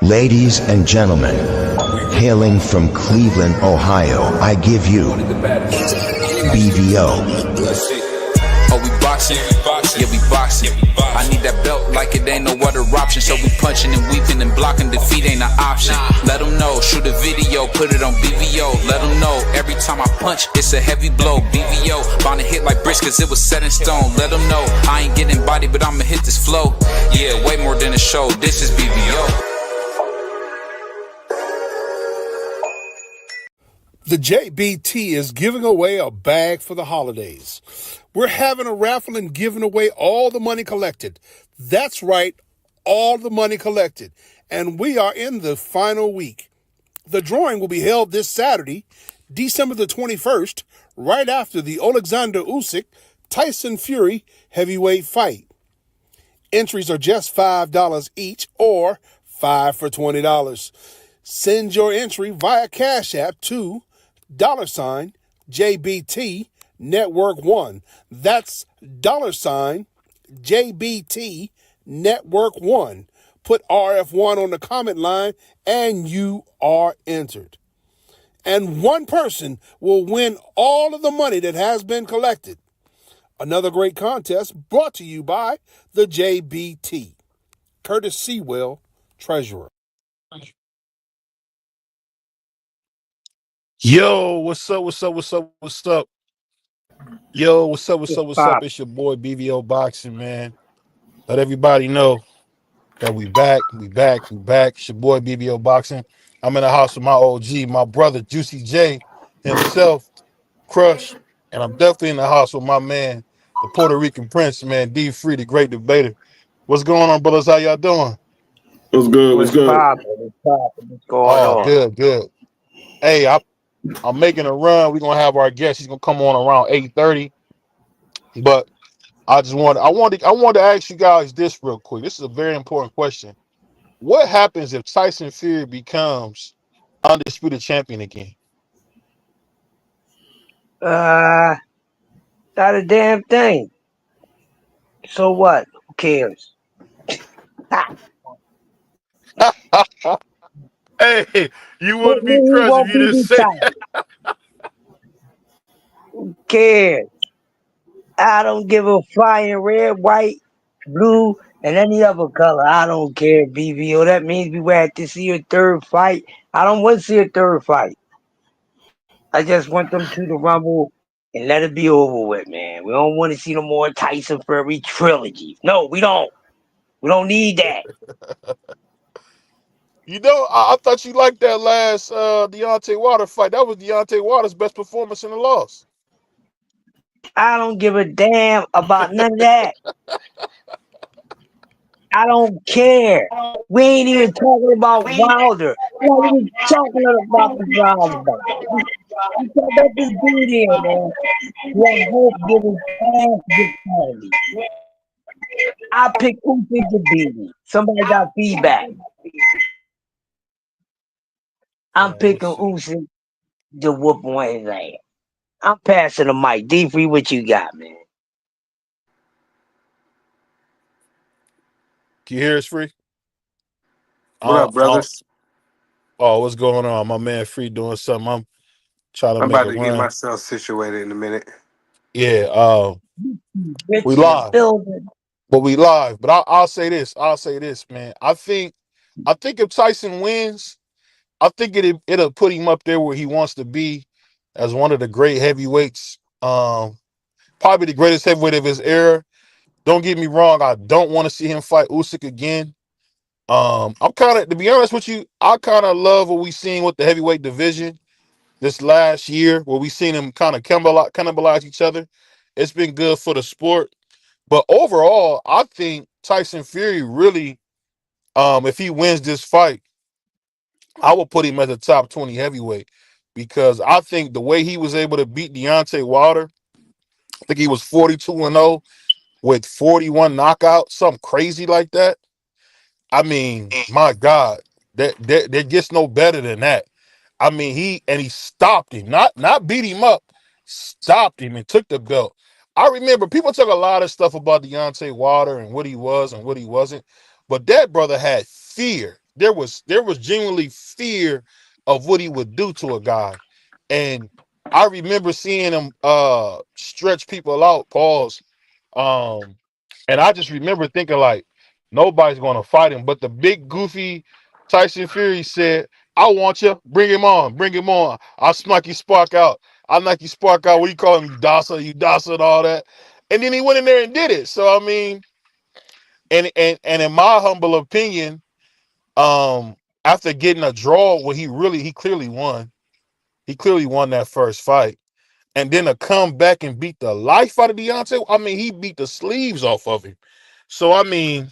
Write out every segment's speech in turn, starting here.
Ladies and gentlemen, hailing from Cleveland, Ohio, I give you BVO. Oh, we boxing? Yeah, we boxing. I need that belt like it ain't no other option. So we punching and weaving and blocking. Defeat ain't an option. Let them know. Shoot a video, put it on BVO. Let them know. Every time I punch, it's a heavy blow. BVO, bound to hit like bricks cause it was set in stone. Let them know. I ain't getting body, but I'ma hit this flow. Yeah, way more than a show. This is BVO. The JBT is giving away a bag for the holidays. We're having a raffle and giving away all the money collected. That's right, all the money collected. And we are in the final week. The drawing will be held this Saturday, December the 21st, right after the Alexander Usyk Tyson Fury heavyweight fight. Entries are just $5 each or 5 for $20. Send your entry via Cash App to $JBT Network 1. That's $JBT Network 1. Put RF1 on the comment line and you are entered. And one person will win all of the money that has been collected. Another great contest brought to you by the JBT. Curtis Sewell, Treasurer. Yo, what's up? Yo, what's up? It's your boy BVO Boxing, man. Let everybody know that we back. It's your boy BVO Boxing. I'm in the house with my OG, my brother Juicy J himself, Crush, and I'm definitely in the house with my man, the Puerto Rican Prince, man, D Free, the great debater. What's going on, brothers? How y'all doing? What's good? What's What's going on? Good. Hey, I'm making a run. We're gonna have our guest. He's gonna come on around 8:30. But I wanted to ask you guys this real quick. This is a very important question. What happens if Tyson Fury becomes undisputed champion again? Not a damn thing. So what? Who cares? Hey, you wouldn't be crushed if you didn't say that. Who cares? I don't give a flying red, white, blue, and any other color. I don't care, BVO. That means we will have to see a third fight. I don't want to see a third fight. I just want them to the Rumble and let it be over with, man. We don't want to see no more Tyson Fury trilogy. No, we don't. We don't need that. You know, I thought you liked that last Deontay Wilder fight. That was Deontay Wilder's best performance in the loss. I don't give a damn about none of that. I don't care. We ain't even talking about Wilder. We're not even talking about the Wilder. We talking about this dude here, man. We are both giving fast brutality. I picked Usyk to beat me. Somebody got feedback. I'm picking Usyk to whoop on his ass. I'm passing the mic. D3, what you got, man? Can you hear us, Free? What up, brothers? What's going on? My man Free doing something. I'm trying to I'm make about a to run. get myself situated in a minute. Yeah, we live. But we live. But I'll say this, man. I think if Tyson wins, I think it'll put him up there where he wants to be as one of the great heavyweights. Probably the greatest heavyweight of his era. Don't get me wrong, I don't want to see him fight Usyk again. I'm to be honest with you, I kind of love what we seen with the heavyweight division this last year, where we seen them kind of cannibalize each other. It's been good for the sport. But overall, I think Tyson Fury really, if he wins this fight, I will put him as a top 20 heavyweight, because I think the way he was able to beat Deontay Wilder, I think he was 42-0 with 41 knockouts, something crazy like that. I mean, my God, that gets no better than that. I mean, he stopped him, not beat him up, stopped him and took the belt. I remember people talk a lot of stuff about Deontay Wilder and what he was and what he wasn't, but that brother had fear. there was genuinely fear of what he would do to a guy. And I remember seeing him stretch people out, pause. Um, and I just remember thinking like nobody's gonna fight him. But the big goofy Tyson Fury said, I want you, bring him on, bring him on. I'll smack you spark out. I'll knock you spark out. What do you call him? You docile, and all that. And then he went in there and did it. So I mean, and in my humble opinion, after getting a draw where he clearly won. He clearly won that first fight. And then to come back and beat the life out of Deontay, I mean, he beat the sleeves off of him. So I mean,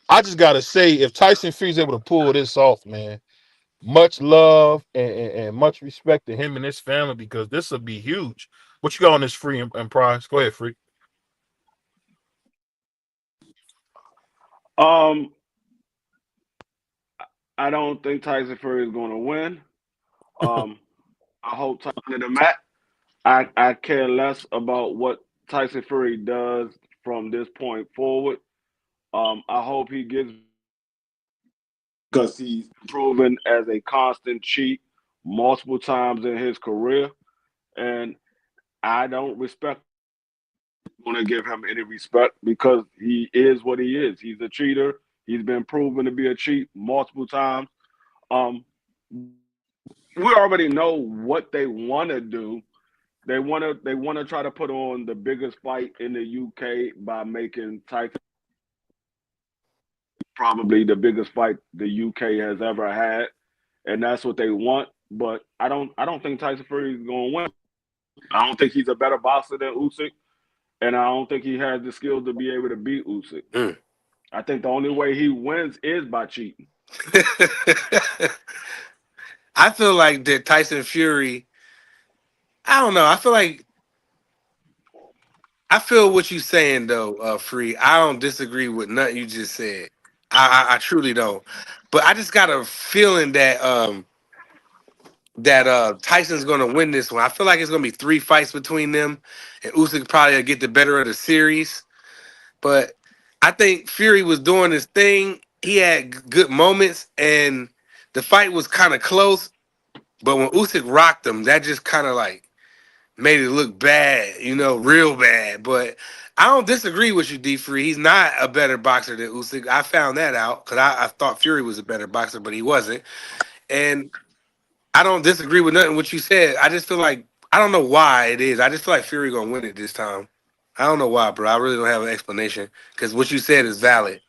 I just gotta say, if Tyson Fury's able to pull this off, man, much love and much respect to him and his family because this will be huge. What you got on this Free and Prize? Go ahead, Free. Um, I don't think Tyson Fury is going to win. Um, I hope Tyson the mat. I care less about what Tyson Fury does from this point forward. I hope he gets because he's proven as a constant cheat multiple times in his career, and I don't respect. Want to give him any respect because he is what he is. He's a cheater. He's been proven to be a cheat multiple times. Um, we already know what they want to do. They want to try to put on the biggest fight in the UK by making Tyson probably the biggest fight the UK has ever had, and that's what they want. But I don't think Tyson Fury is going to win. I don't think he's a better boxer than Usyk, and I don't think he has the skills to be able to beat Usyk. I think the only way he wins is by cheating. I feel like that Tyson Fury. I don't know. I feel what you're saying though, Free. I don't disagree with nothing you just said. I truly don't. But I just got a feeling that Tyson's gonna win this one. I feel like it's gonna be 3 fights between them, and Usyk probably will get the better of the series. But I think Fury was doing his thing. He had good moments, and the fight was kind of close. But when Usyk rocked him, that just kind of like made it look bad, real bad. But I don't disagree with you, D Free. He's not a better boxer than Usyk. I found that out because I thought Fury was a better boxer, but he wasn't. And I don't disagree with nothing what you said. I just feel like I don't know why it is. I just feel like Fury gonna win it this time. I don't know why, bro. I really don't have an explanation because what you said is valid.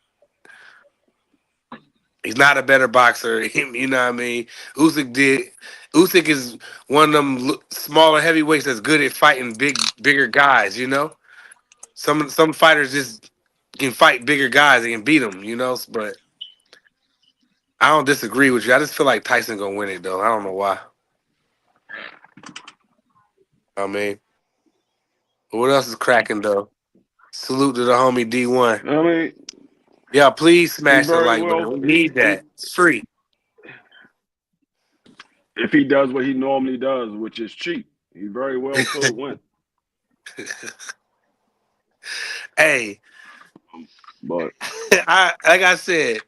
He's not a better boxer. You know what I mean? Usyk did. Usyk is one of them smaller heavyweights that's good at fighting bigger guys. Some fighters just can fight bigger guys. They can beat them. But I don't disagree with you. I just feel like Tyson gonna win it though. I don't know why. I mean, what else is cracking though? Salute to the homie D1. I mean, Yeah, please he smash the very like well. button. We need that. It's free. If he does what he normally does, which is cheat, he very well could win. Hey, But like I said,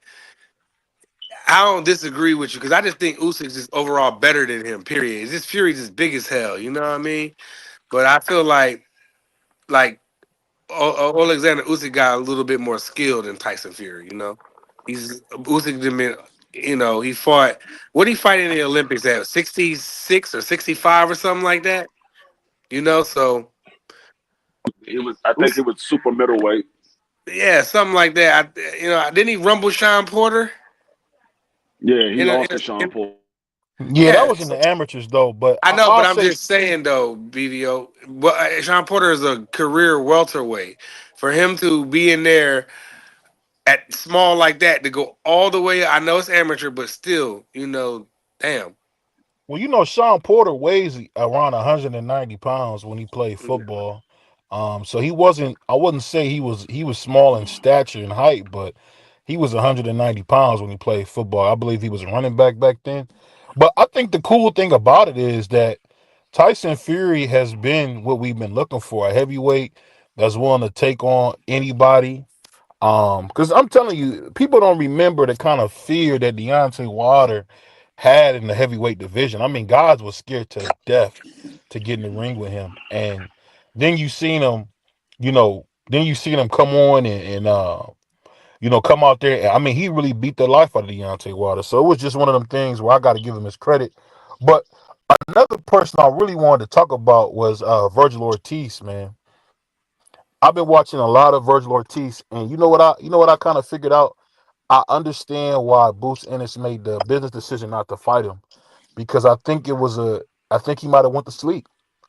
I don't disagree with you because I just think Usyk's just overall better than him. Period. This Fury's just big as hell. You know what I mean? But I feel like Alexander Usyk got a little bit more skill than Tyson Fury. He's Usyk done been. He fought. What did he fight in the Olympics at 66 or 65 or something like that? So I think it was super middleweight. yeah, something like that. Didn't he rumble Sean Porter? Yeah, he lost to Sean Porter. Yeah, that was in the amateurs though. But I know, I'll but I'm say just saying though, BVO. Well, Sean Porter is a career welterweight. For him to be in there at small like that to go all the way, I know it's amateur, but still, damn. well, Sean Porter weighs around 190 pounds when he played football. So he wasn't. I wouldn't say he was small in stature and height, but he was 190 pounds when he played football. I believe he was a running back then. But I think the cool thing about it is that Tyson Fury has been what we've been looking for, a heavyweight that's willing to take on anybody. Because I'm telling you, people don't remember the kind of fear that Deontay Wilder had in the heavyweight division. I mean, guys was scared to death to get in the ring with him, and then you seen him, then you seen him come on and come out there. I mean, he really beat the life out of Deontay Wilder. So it was just one of them things where I got to give him his credit. But another person I really wanted to talk about was Virgil Ortiz, man. I've been watching a lot of Virgil Ortiz, and you know what I kind of figured out. I understand why Bruce Ennis made the business decision not to fight him because I think he might have went to sleep.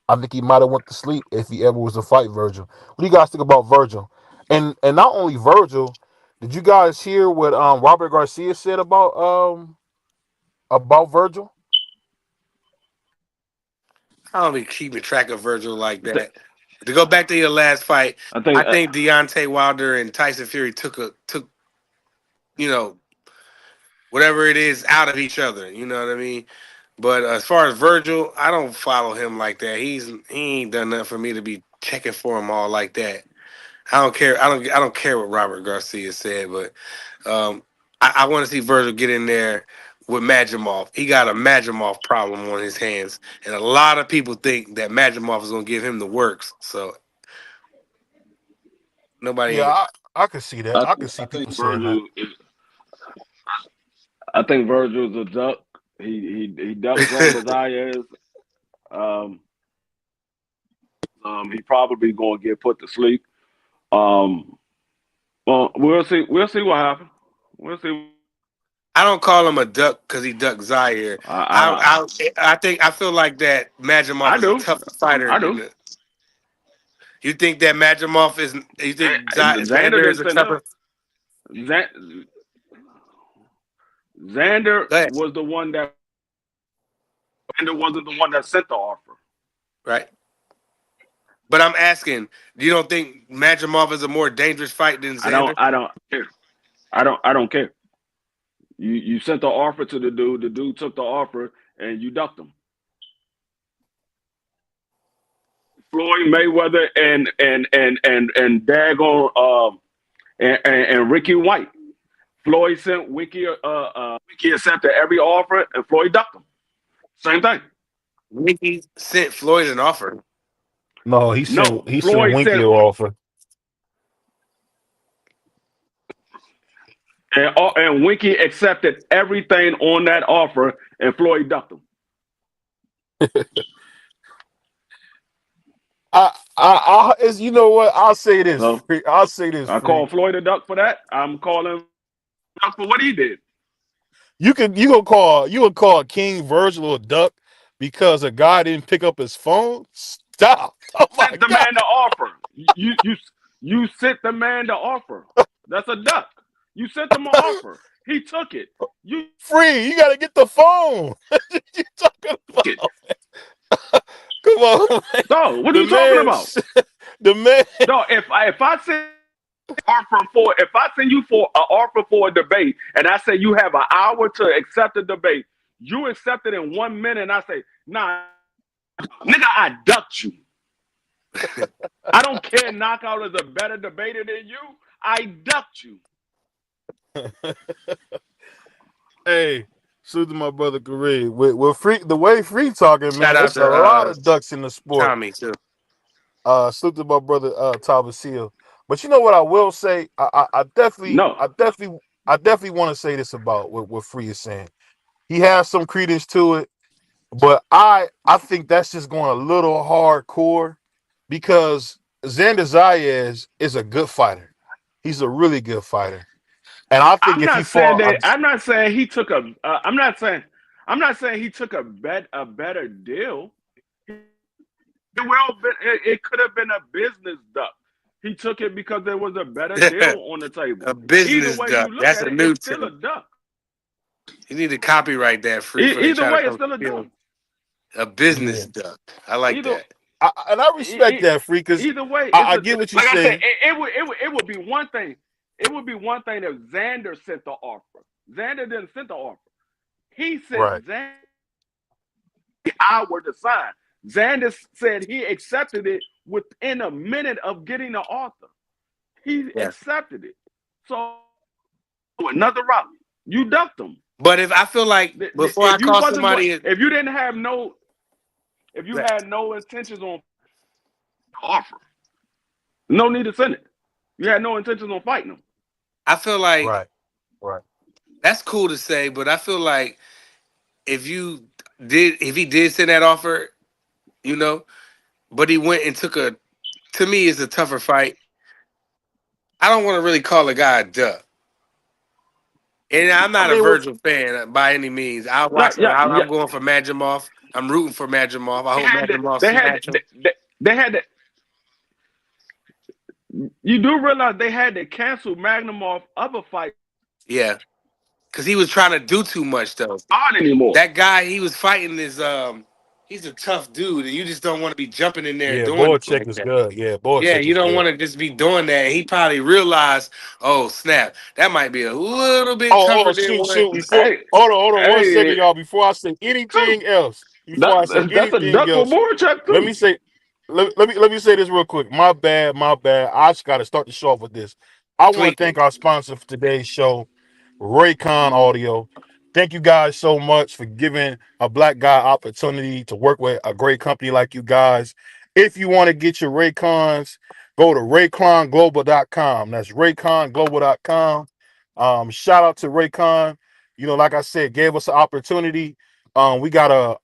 I think he might have went to sleep if he ever was to fight Virgil. What do you guys think about Virgil? And not only Virgil, did you guys hear what Robert Garcia said about Virgil? I don't be keeping track of Virgil like that. To go back to your last fight, I I think think Deontay Wilder and Tyson Fury took you know whatever it is out of each other. You know what I mean? But as far as Virgil, I don't follow him like that. He ain't done nothing for me to be checking for him all like that. I don't care. I don't care what Robert Garcia said, but I want to see Virgil get in there with Majimov. He got a Majimov problem on his hands, and a lot of people think that Majimov is going to give him the works. So Yeah, nobody. I could see that. I, I could see I think people saying that. Virgil is. I think Virgil's a duck. He ducked Zolda Zayas. Um, he probably going to get put to sleep. Um, well, we'll see. We'll see what happens. We'll see. I don't call him a duck because he ducked Zaire. I feel like that Majimov I is a do. tougher fighter I than do. the. You think that Majimov is? You think Xander Xander is didn't a send up. tougher? Xander Go ahead. was the one that. Xander wasn't the one that sent the offer. Right. But I'm asking, you don't think Majimov is a more dangerous fight than I don't. Xander? I don't care. I don't care. You sent the offer to the dude. The dude took the offer, and you ducked him. Floyd Mayweather and Dagon and Ricky White. Floyd sent Ricky accepted every offer, and Floyd ducked him. Same thing. Ricky sent Floyd an offer. No, No, he sent Floyd Winky sent an offer. and Winky accepted everything on that offer, and Floyd ducked him. Is you know what? I'll say this. So I'll say this, I free. call Floyd a duck for that. I'm calling duck for what he did. You would call King Virgil a duck because a guy didn't pick up his phone? Stop. Oh my Sent the god. man the offer. You sent the man the offer. That's a duck. You sent him an offer. He took it. You Free, you gotta get the phone. you talking took it. about? Come on, man. No, what are The you talking man about? the man No, if I send if I send you for an offer for a debate and I say you have an hour to accept the debate, you accept it in 1 minute and I say, nah, nigga, I ducked you. I don't care Knockout is a better debater than you. I ducked you. Hey, salute to my brother Kareem. With free the way free talking, Shout man, out it's a to lot of ducks in the sport. Tommy too. Salute to my brother Tabasil. But you know what I will say? I definitely No, want to say this about what Free is saying. He has some credence to it, but I think that's just going a little hardcore because Xander Zayas is a good fighter. He's a really good fighter. And I think I'm if he not saying fought that. I'm not saying he took a. I'm not saying. I'm not saying he took a better deal. It could have been a business duck. He took it because there was a better deal on the table. A Either business way duck. you look That's at a it, new it's still a term. duck. You need to copyright that free for they Either try to way, it's come still a steal duck. him. A business yeah. duck. I like Either that. And I respect that, Free, because either way, I get what you're like I said. saying. It would be one thing. It would be one thing if Xander sent the offer. Xander didn't send the offer. He Right. sent Xander the hour to sign. Xander said he accepted it within a minute of getting the offer. He Yes. accepted it. So another route, you ducked him. But if I feel like before I If you call wasn't going, somebody, if you didn't have no, if you had no intentions on offer, no need to send it. You had no intentions on fighting him. I feel like Right. that's cool to say, but I feel like if he did send that offer, you know, but he went and took to me, it's a tougher fight. I don't want to really call a guy a duck. And I'm I not a mean, Virgil fan by any means. I watch. Yeah, yeah. I'm going for Madrimov. I'm rooting for Madrimov. I They hope had to, Madrimov they had smash him. they had to. You do realize they had to cancel Magnum other fight Yeah, because he was trying to do too much though. on anymore. That guy he was fighting is he's a tough dude, and you just don't want to be jumping in there and yeah, doing board it check like is that. good. Yeah, Yeah, check you is don't good. want to just be doing that. He probably realized, oh snap, that might be a little bit Oh, tougher than shoot, what shoot. he Before, said. Hey, hold on 1 second, hey, y'all. Before I say too. anything else, before I say That's a anything duck for else, board check let too. me say, let me say this real quick. My bad, my bad. I just got to start the show off with this. I want to Tweaking. thank our sponsor for today's show, Raycon Audio. Thank you guys so much for giving a black guy opportunity to work with a great company like you guys. If you want to get your Raycons, go to rayconglobal.com. That's rayconglobal.com. Shout out to Raycon. You know, like I said, gave us an opportunity. We got a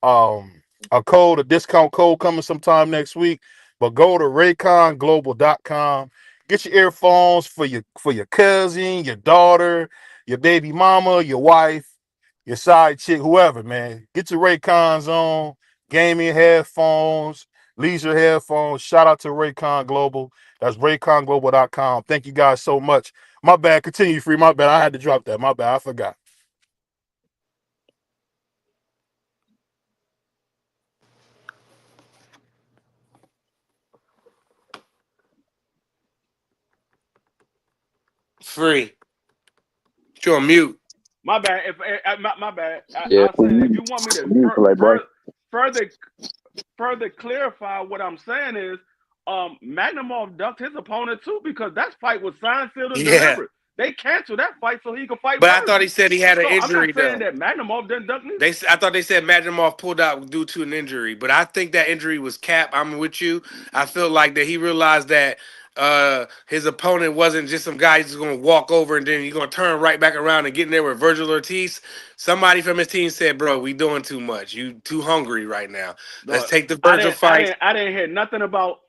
discount code coming sometime next week. But go to rayconglobal.com. Get your earphones for your cousin, your daughter, your baby mama, your wife, your side chick, whoever, man. Get your Raycons on, gaming headphones, leisure headphones. Shout out to Raycon Global. That's rayconglobal.com. Thank you guys so much. My bad. Continue, Free. My bad. I had to drop that. My bad. I forgot. Free. You're on mute. My bad. If my bad. Yeah, I said if you want me to like boy. further clarify what I'm saying is, Magnumov ducked his opponent too because that fight was signed, sealed, and Yeah. delivered. They canceled that fight so he could fight. But I Virgil. thought he said he had an So I'm injury not saying though. that Magnumov didn't duck neither. I thought they said Madrimov pulled out due to an injury, but I think that injury was cap. I'm with you. I feel like that he realized that his opponent wasn't just some guy who's going to walk over and then he's going to turn right back around and get in there with Virgil Ortiz. Somebody from his team said, "Bro, we doing too much. You too hungry right now. Let's take the Virgil fight." I didn't hear nothing about.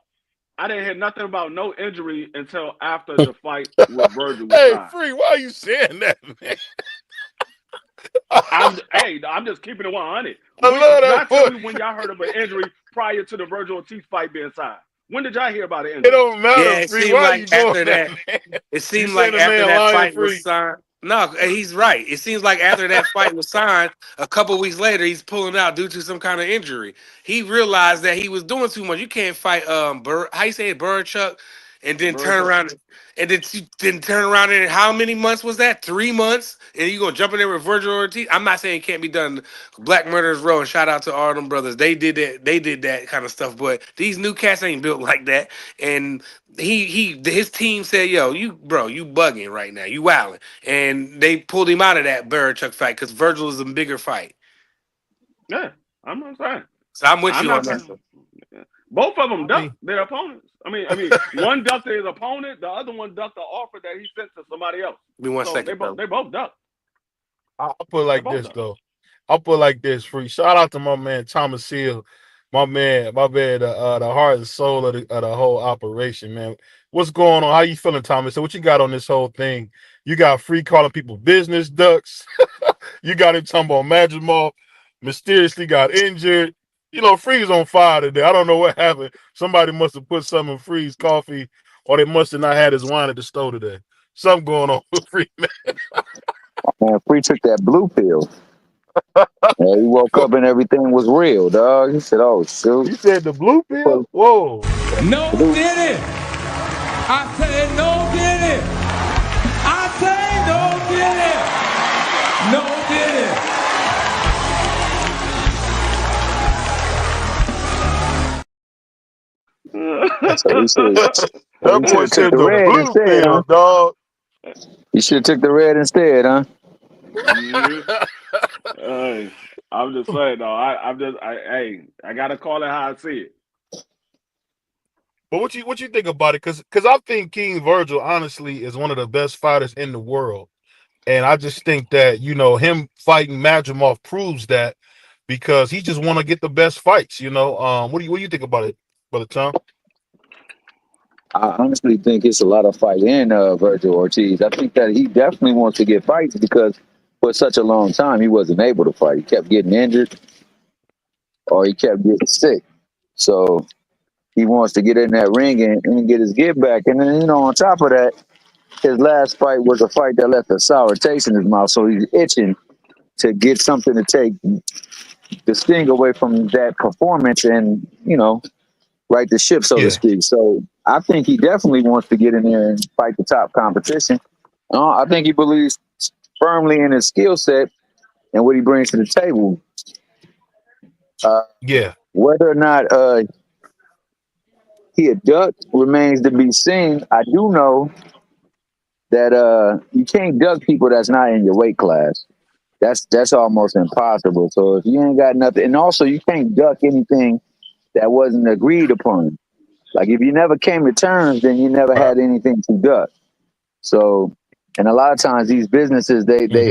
I didn't hear nothing about no injury until after the fight with Virgil was Hey, signed. Free, why are you saying that, man? I'm just keeping it 100. I love that Y'all tell boy. me when y'all heard of an injury prior to the Virgil Ortiz fight being signed. When did y'all hear about an It injury? don't matter, Yeah, it Free. seemed Why are you like doing after that, that. man? It You seemed saying like the after man that lying, fight was Free? signed. No, he's right. It seems like after that fight was signed, a couple weeks later, he's pulling out due to some kind of injury. He realized that he was doing too much. You can't fight how you say it, Burchuk, and then turn Virgil. around and then turn around in how many months was that? 3 months, and you gonna jump in there with Virgil Ortiz? I'm not saying it can't be done. Black Murderers Row, and shout out to all them brothers. They did that. They did that kind of stuff. But these new cats ain't built like that. And his team said, "Yo, you bugging right now. You wilding." And they pulled him out of that Barichuk fight because Virgil is a bigger fight. Yeah, I'm not saying. So I'm with I'm you on not that. saying. Both of them I ducked mean, their opponents. I mean, one ducked his opponent, the other one ducked the offer that he sent to somebody else. Give me one So second, bro. they both ducked. I'll put it They like both this ducked. though. I'll put it like this, Free. Shout out to my man Thomas Hill, my man, the heart and soul of the whole operation, man. What's going on? How you feeling, Thomas? So what you got on this whole thing? You got Free calling people business ducks. You got him talking about Majimov mysteriously got injured. You know, Free's on fire today. I don't know what happened. Somebody must have put some in Free's coffee, or they must have not had his wine at the store today. Something going on with Free, man. Man, Free took that blue pill. And he woke up and everything was real, dog. He said, "Oh shoot." You said the blue pill? Whoa. No did it. I said no did it. I say no did it. No did it. So he said, That he should boy have took said the the red blue instead, huh? pill, dog. You should have took the red instead, huh? Mhm. Hey, I'm just saying though. Hey, I gotta call it how I see it. But what you think about it? Because I think King Virgil honestly is one of the best fighters in the world, and I just think that him fighting Madrimov proves that because he just want to get the best fights. What do you think about it, brother Tom? I honestly think it's a lot of fight in Virgil Ortiz. I think that he definitely wants to get fights because for such a long time he wasn't able to fight. He kept getting injured or he kept getting sick. So he wants to get in that ring and get his get back. And then, on top of that, his last fight was a fight that left a sour taste in his mouth. So he's itching to get something to take the sting away from that performance and, right the ship, so to Yeah, speak. So I think he definitely wants to get in there and fight the top competition. I think he believes firmly in his skill set and what he brings to the table. Uh, yeah, whether or not he a duck remains to be seen. I do know that you can't duck people that's not in your weight class. That's almost impossible. So if you ain't got nothing, and also you can't duck anything that wasn't agreed upon. Like if you never came to terms, then you never right. had anything to duck. So, and a lot of times these businesses, they Hmm.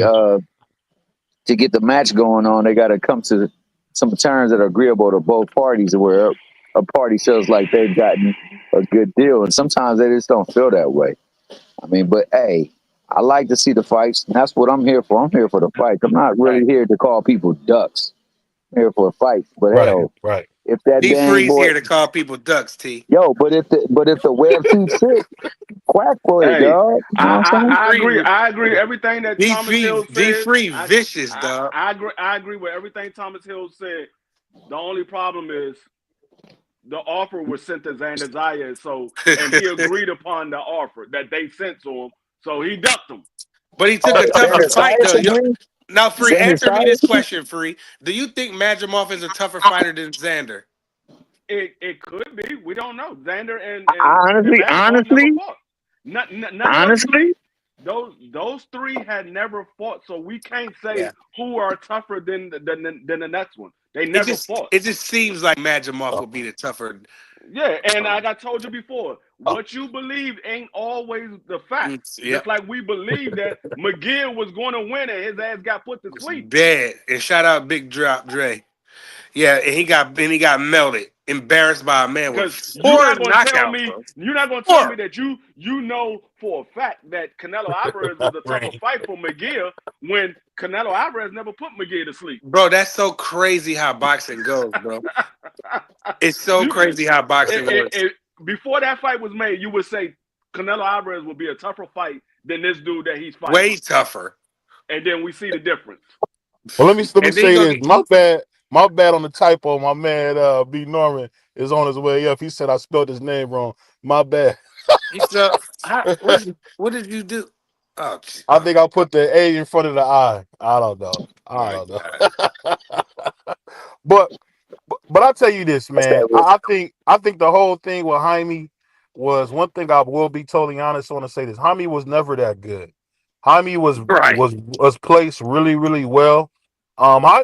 to get the match going on, they got to come to some terms that are agreeable to both parties, where a party feels like they've gotten a good deal, and sometimes they just don't feel that way. I mean, but hey, I like to see the fights, and that's what I'm here for. I'm here for the fights. I'm not really Right. here to call people ducks. I'm here for a fight. But Right, hell, right. if that D dang Freeze boy, here to call people ducks, T. yo, but if the web sees fit, quack for it, Hey, dog. You know what I'm D saying? I agree. Freeze I agree everything that D Thomas Hill Freeze D said. Freeze I vicious, I dog. I agree. I agree with everything Thomas Hill said. The only problem is the offer was sent to Xander Zayas, and he agreed upon the offer that they sent to him, so he ducked him. But he took Oh, a tougher Xander fight though. Sayas agreed. Now, Free, Xander answer me this Sayas. question, Free. Do you think Madrimov is a tougher fighter than Xander? It could be. We don't know. Xander and Honestly, Madrimov never honestly, fought. None of those three. honestly, Those three had never fought, so we can't say Yeah. who are tougher than the next one. They It never just fought. it just seems like Madrimov would be the tougher. Yeah, and Um, like I told you before, what you believe ain't always the fact. Just yep. like we believe that McGill was going to win and his ass got put to It's sleep. bad. And shout out Big Drop Dre. Yeah, and he got melted, embarrassed by a man with Because four knockouts, bro. you're not gonna tell me Four. that you know for a fact that Canelo Alvarez was a tougher Right. fight for McGill when Canelo Alvarez never put McGill to sleep. Bro, that's so crazy how boxing goes, bro. It's so you crazy how it, boxing it, works. it, before that fight was made, you would say Canelo Alvarez would be a tougher fight than this dude that he's fighting, Way tougher. and then we see the difference. Well, let me And then you say gonna this. get My bad on the typo. My man B Norman is on his way up. He said I spelled his name wrong. My bad. you still what did you do? Oh, I think I put the A in front of the I. I don't know. I my don't know. God. but but I tell you this, that's man. that. I think the whole thing with Jaime was one thing I will be totally honest. I want to say this. Jaime was never that good. Jaime was Right. was was placed really, really well.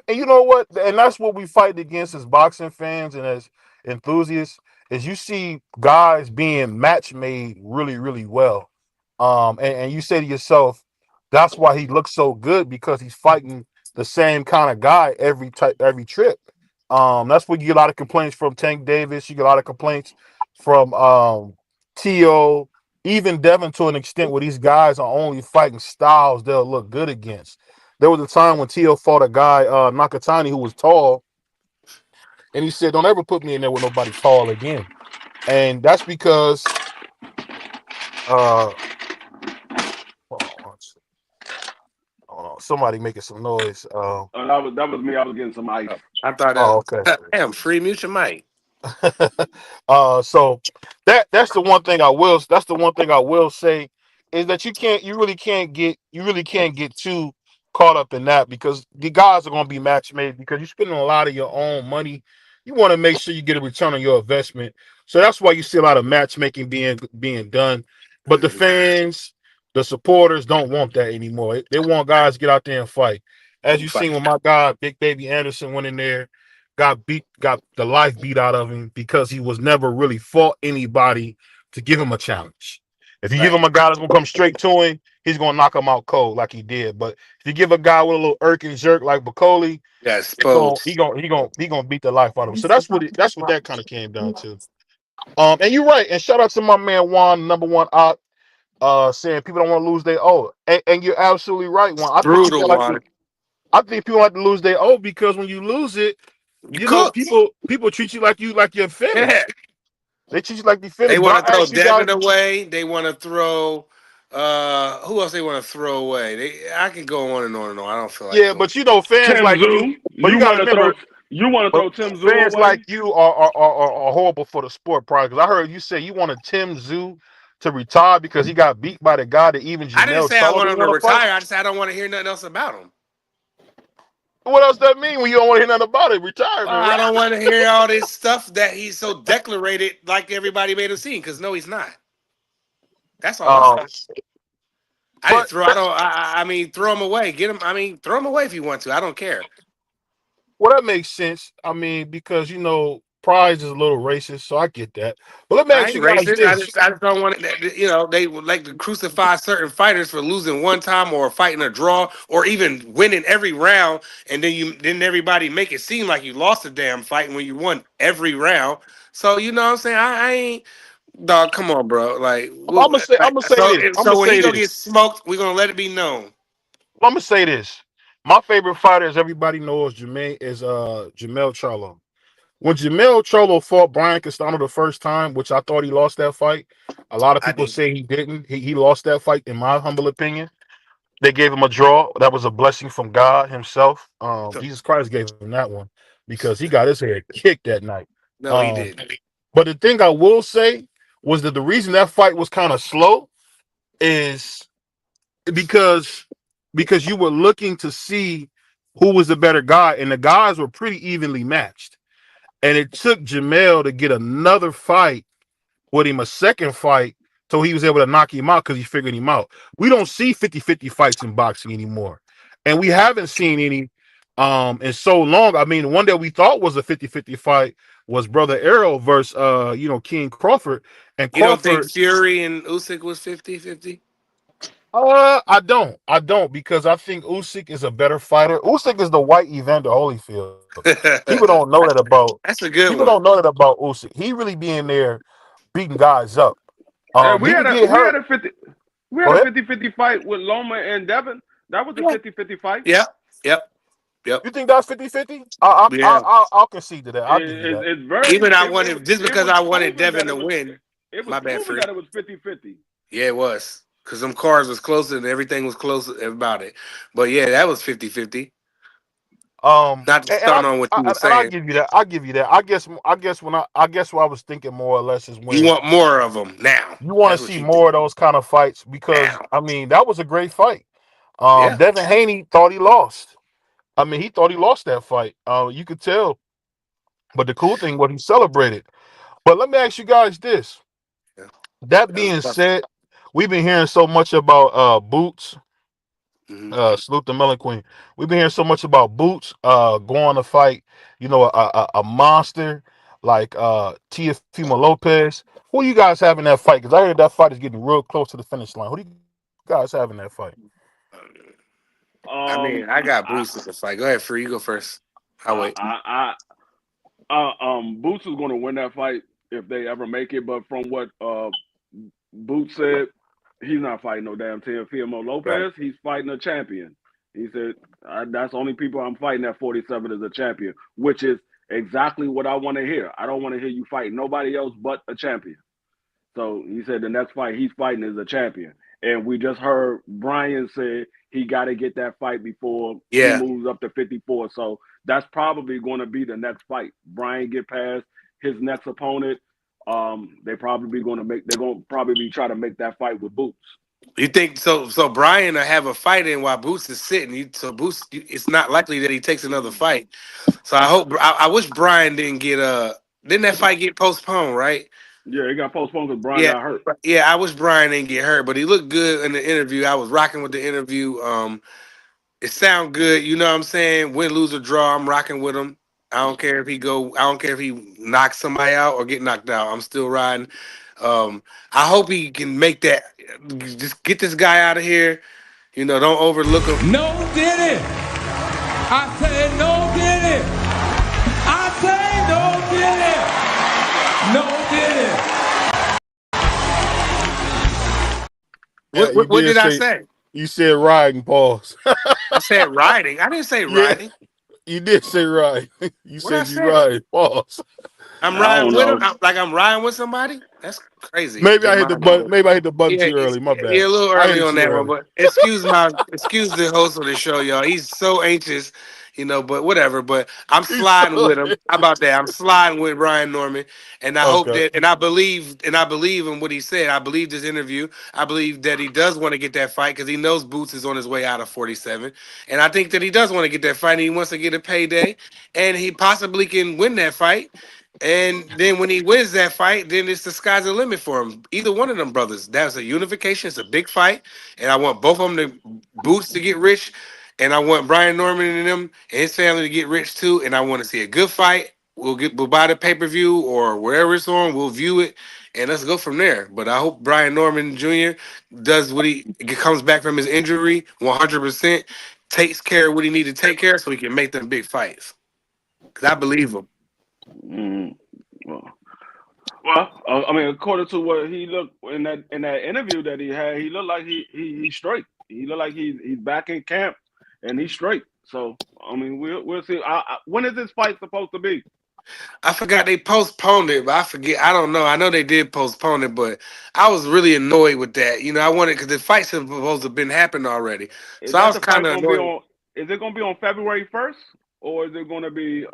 And you know what? And that's what we fight against as boxing fans and as enthusiasts, is you see guys being match made really, really well. And you say to yourself, that's why he looks so good, because he's fighting the same kind of guy every trip. That's where you get a lot of complaints from Tank Davis. You get a lot of complaints from Tio, even Devin, to an extent, where these guys are only fighting styles they'll look good against. There was a time when Tio fought a guy, Nakatani, who was tall, and he said, "Don't ever put me in there with nobody tall again." And that's because, uh, hold on, somebody making some noise. That was me. I was getting some ice. I thought Oh, okay. damn, free mute your mic. So that's the one thing I will say, is that you really can't get too caught up in that, because the guys are going to be match made, because you're spending a lot of your own money. You want to make sure you get a return on your investment. So that's why you see a lot of matchmaking being done. But the fans, The supporters don't want that anymore. They want guys to get out there and fight. As you seen when my guy Big Baby Anderson went in there, got the life beat out of him because he was never really fought anybody to give him a challenge. If you give Right. him a guy that's gonna come straight to him, he's gonna knock him out cold like he did. But if you give a guy with a little irk and jerk like Bacoli, Yeah, he gonna he exposed. gonna he gonna he gonna beat the life out of him. So that's what that kind of came down to. And you're right. And shout out to my man Juan, number one op, saying people don't want to lose their O. And you're absolutely right, Juan. Brutal one. I think people like to lose their O because when you lose it, You you know, cooked. people treat you like you're Yeah. finished. They treat you like you're They finished. But want to I throw ask you guys, Devin away. They want to throw who else they want to throw away? I can go on and on and on. I don't feel like yeah, going. but you know, fans Tim like you, Zoo, but you gotta remember, you want to but throw Tim Zoo fans like away? you are horrible for the sport product. Because I heard you say you wanted Tim Zoo to retire because he got beat by the guy that even I didn't Jamel say I Charlo want didn't him to want to fight. retire. I just said I don't want to hear nothing else about him. What else that mean when you don't want to hear nothing about it? Retirement, I right? don't want to hear all this stuff that he's so declarated like everybody made him seem, because no, he's not. That's all I'm Um, saying. I didn't but throw. I don't. I mean, throw him away. Get him. I mean, throw him away if you want to. I don't care. well, that makes sense. I mean, because you know, Pride is a little racist, so I get that. But let me I ask ain't you guys racist. this. I just don't want it. You know, they would like to crucify certain fighters for losing one time or fighting a draw or even winning every round, and then everybody make it seem like you lost a damn fight when you won every round. So you know what I'm saying? I ain't dog. Come on, bro. I'm gonna say So this. I'm gonna so when he say gonna get this. smoked, we're gonna let it be known. I'm gonna say this. My favorite fighter, as everybody knows, Jermaine is Jamel Charlo. When Jamel Charlo fought Brian Castano the first time, which I thought he lost that fight, a lot of I people did. say he didn't. He lost that fight, in my humble opinion. They gave him a draw. That was a blessing from God Himself. Jesus Christ gave him that one because he got his head kicked that night. No, he Um, did. but the thing I will say was that the reason that fight was kind of slow is because you were looking to see who was the better guy, and the guys were pretty evenly matched. And it took Jamel to get another fight with him, a second fight, so he was able to knock him out because he figured him out. We don't see 50-50 fights in boxing anymore. And we haven't seen any in so long. I mean, the one that we thought was a 50-50 fight was Brother Errol versus King Crawford. And You don't think Crawford, Fury and Usyk was 50-50? I don't because I think Usyk is a better fighter. Usyk is the white Evander Holyfield. People don't know that about That's a people good don't one. know that about Usyk. He really be in there beating guys up. We He had could a get we had hurt. a 50 we Go had a ahead. 50-50 fight with Loma and Devin. That was a Yeah. 50-50 fight. Yep. Yep. Yep. You think that's 50-50? Yeah. I'll concede to that. I'll give you that. It's very Even I wanted just it because was I wanted proven that Devin to win. it was My bad, proven free. that it was 50-50. Yeah, it was. Because them cars was closer and everything was closer about it. But yeah, that was 50-50. Not to And start on what you were I'll saying. give you that. I'll give you that. I guess what I was thinking more or less is You when want more of them now. you want That's to what see you think. more of those kind of fights because Now. I mean that was a great fight. Yeah. Devin Haney thought he lost. I mean he thought he lost that fight. You could tell. But the cool thing was he celebrated. But let me ask you guys this. Yeah. That That was being tough. said, we've been hearing so much about Boots, Hmm. Salute the Melon Queen. We've been hearing so much about Boots going to fight, a monster like Teofimo Lopez. Who you guys having that fight? Because I heard that fight is getting real close to the finish line. Who do you guys having that fight? I Um mean, I got I Bruce in the fight. Go ahead, free. You go first. I'll I wait. Boots is going to win that fight if they ever make it, but from what Boots said, he's not fighting no damn Teofimo Right. Lopez. He's fighting a champion. He said, that's the only people I'm fighting at 47 is a champion, which is exactly what I want to hear. I don't want to hear you fight nobody else but a champion. So he said the next fight he's fighting is a champion. And we just heard Brian say he got to get that fight before he Yeah. moves up to 54. So that's probably going to be the next fight. Brian get past his next opponent. They're going to probably try to make that fight with Boots. You think so? So Brian will have a fight in while Boots is sitting. So Boots, it's not likely that he takes another fight. So I hope. I wish Brian didn't get. Didn't that fight get postponed? Right. Yeah, it got postponed because Brian Yeah, got hurt. yeah. I wish Brian didn't get hurt, but he looked good in the interview. I was rocking with the interview. It sound good. You know what I'm saying? Win, lose, or draw, I'm rocking with him. I don't care if he go. I don't care if he knocks somebody out or get knocked out. I'm still riding. I hope he can make that. Just get this guy out of here. You know, don't overlook him. No did it. I said no did it. I say no did it. No did it. What did I say? You said riding, pause. I said riding. I didn't say Yeah, riding. you did say riding. You What I said you say? riding, pause. I'm I riding don't with him. know. Like I'm riding with somebody. That's crazy. Maybe In I hit my the button. Maybe I hit the button Yeah, too early. My bad. yeah, a little I hit early it on too that one, early. but excuse the host of the show, y'all. He's so anxious, you know, but whatever. But I'm He's sliding so with him. How about that? I'm sliding with Ryan Norman, and I hope okay. that, and I believe in what he said. I believe this interview. I believe that he does want to get that fight because he knows Boots is on his way out of 47, and I think that he does want to get that fight. And he wants to get a payday, and he possibly can win that fight. And then when he wins that fight, then it's the sky's the limit for him. Either one of them brothers. That's a unification. It's a big fight. And I want both of them to Boots to get rich. And I want Brian Norman and them and his family to get rich too. And I want to see a good fight. We'll buy the pay-per-view or wherever it's on, we'll view it and let's go from there. But I hope Brian Norman Jr. does what he comes back from his injury 100%, takes care of what he need to take care of so he can make them big fights. Cause I believe him. Mm, well, I mean, according to what he looked in that interview that he had, he looked like he's straight. He looked like he's back in camp and he's straight. So I mean, we'll see. When is this fight supposed to be? I forgot they postponed it, but I forget. I don't know. I know they did postpone it, but I was really annoyed with that. You know, I wanted because the fight's supposed to have been happening already, Is so I that was the kind fight of going to be annoyed. on? Is it going to be on February 1st or is it going to be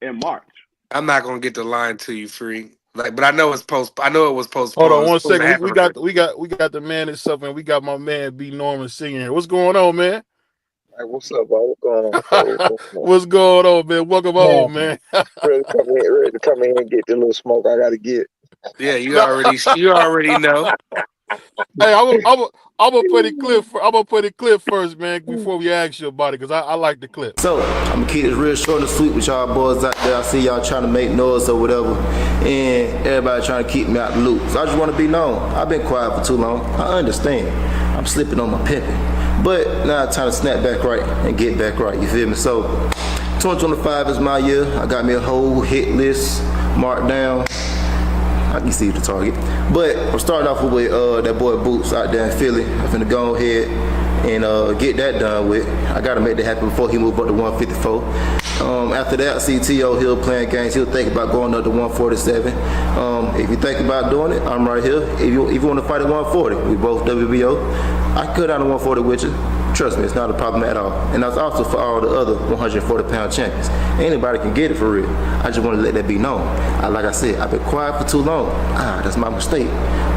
in March? I'm not gonna get the line to you, free. Like, but I know it's post. I know it was Hold postponed. on It's one supposed to second. happen already. We got the man itself, and we got my man B Norman singing here. What's going on, man? Hey, what's up, bro? What's going on, bro? What's going on? What's going on, man? Welcome home, Man, man. ready to come in and get the little smoke I got to get. Yeah, you already know. Hey, I'm gonna play the clip. I'm gonna play the clip first, man, before we ask you about it, because I like the clip. So, I'm gonna keep this real short and sweet with y'all boys out there. I see y'all trying to make noise or whatever, and everybody trying to keep me out the loop. So I just want to be known. I've been quiet for too long. I understand. I'm slipping on my pimping. But now it's time to snap back right and get back right. You feel me? So, 2025 is my year. I got me a whole hit list marked down. I can see the target. But I'm starting off with that boy Boots out there in Philly. I'm finna go ahead and get that done with. I gotta make that happen before he move up to 154. After that, I see T.O. Hill playing games. He'll think about going up to 147. If you think about doing it, I'm right here. If you want to fight at 140, we both WBO. I can cut down to 140 with you. Trust me, it's not a problem at all. And that's also for all the other 140-pound champions. Anybody can get it for real. I just want to let that be known. Like I said, I've been quiet for too long. That's my mistake.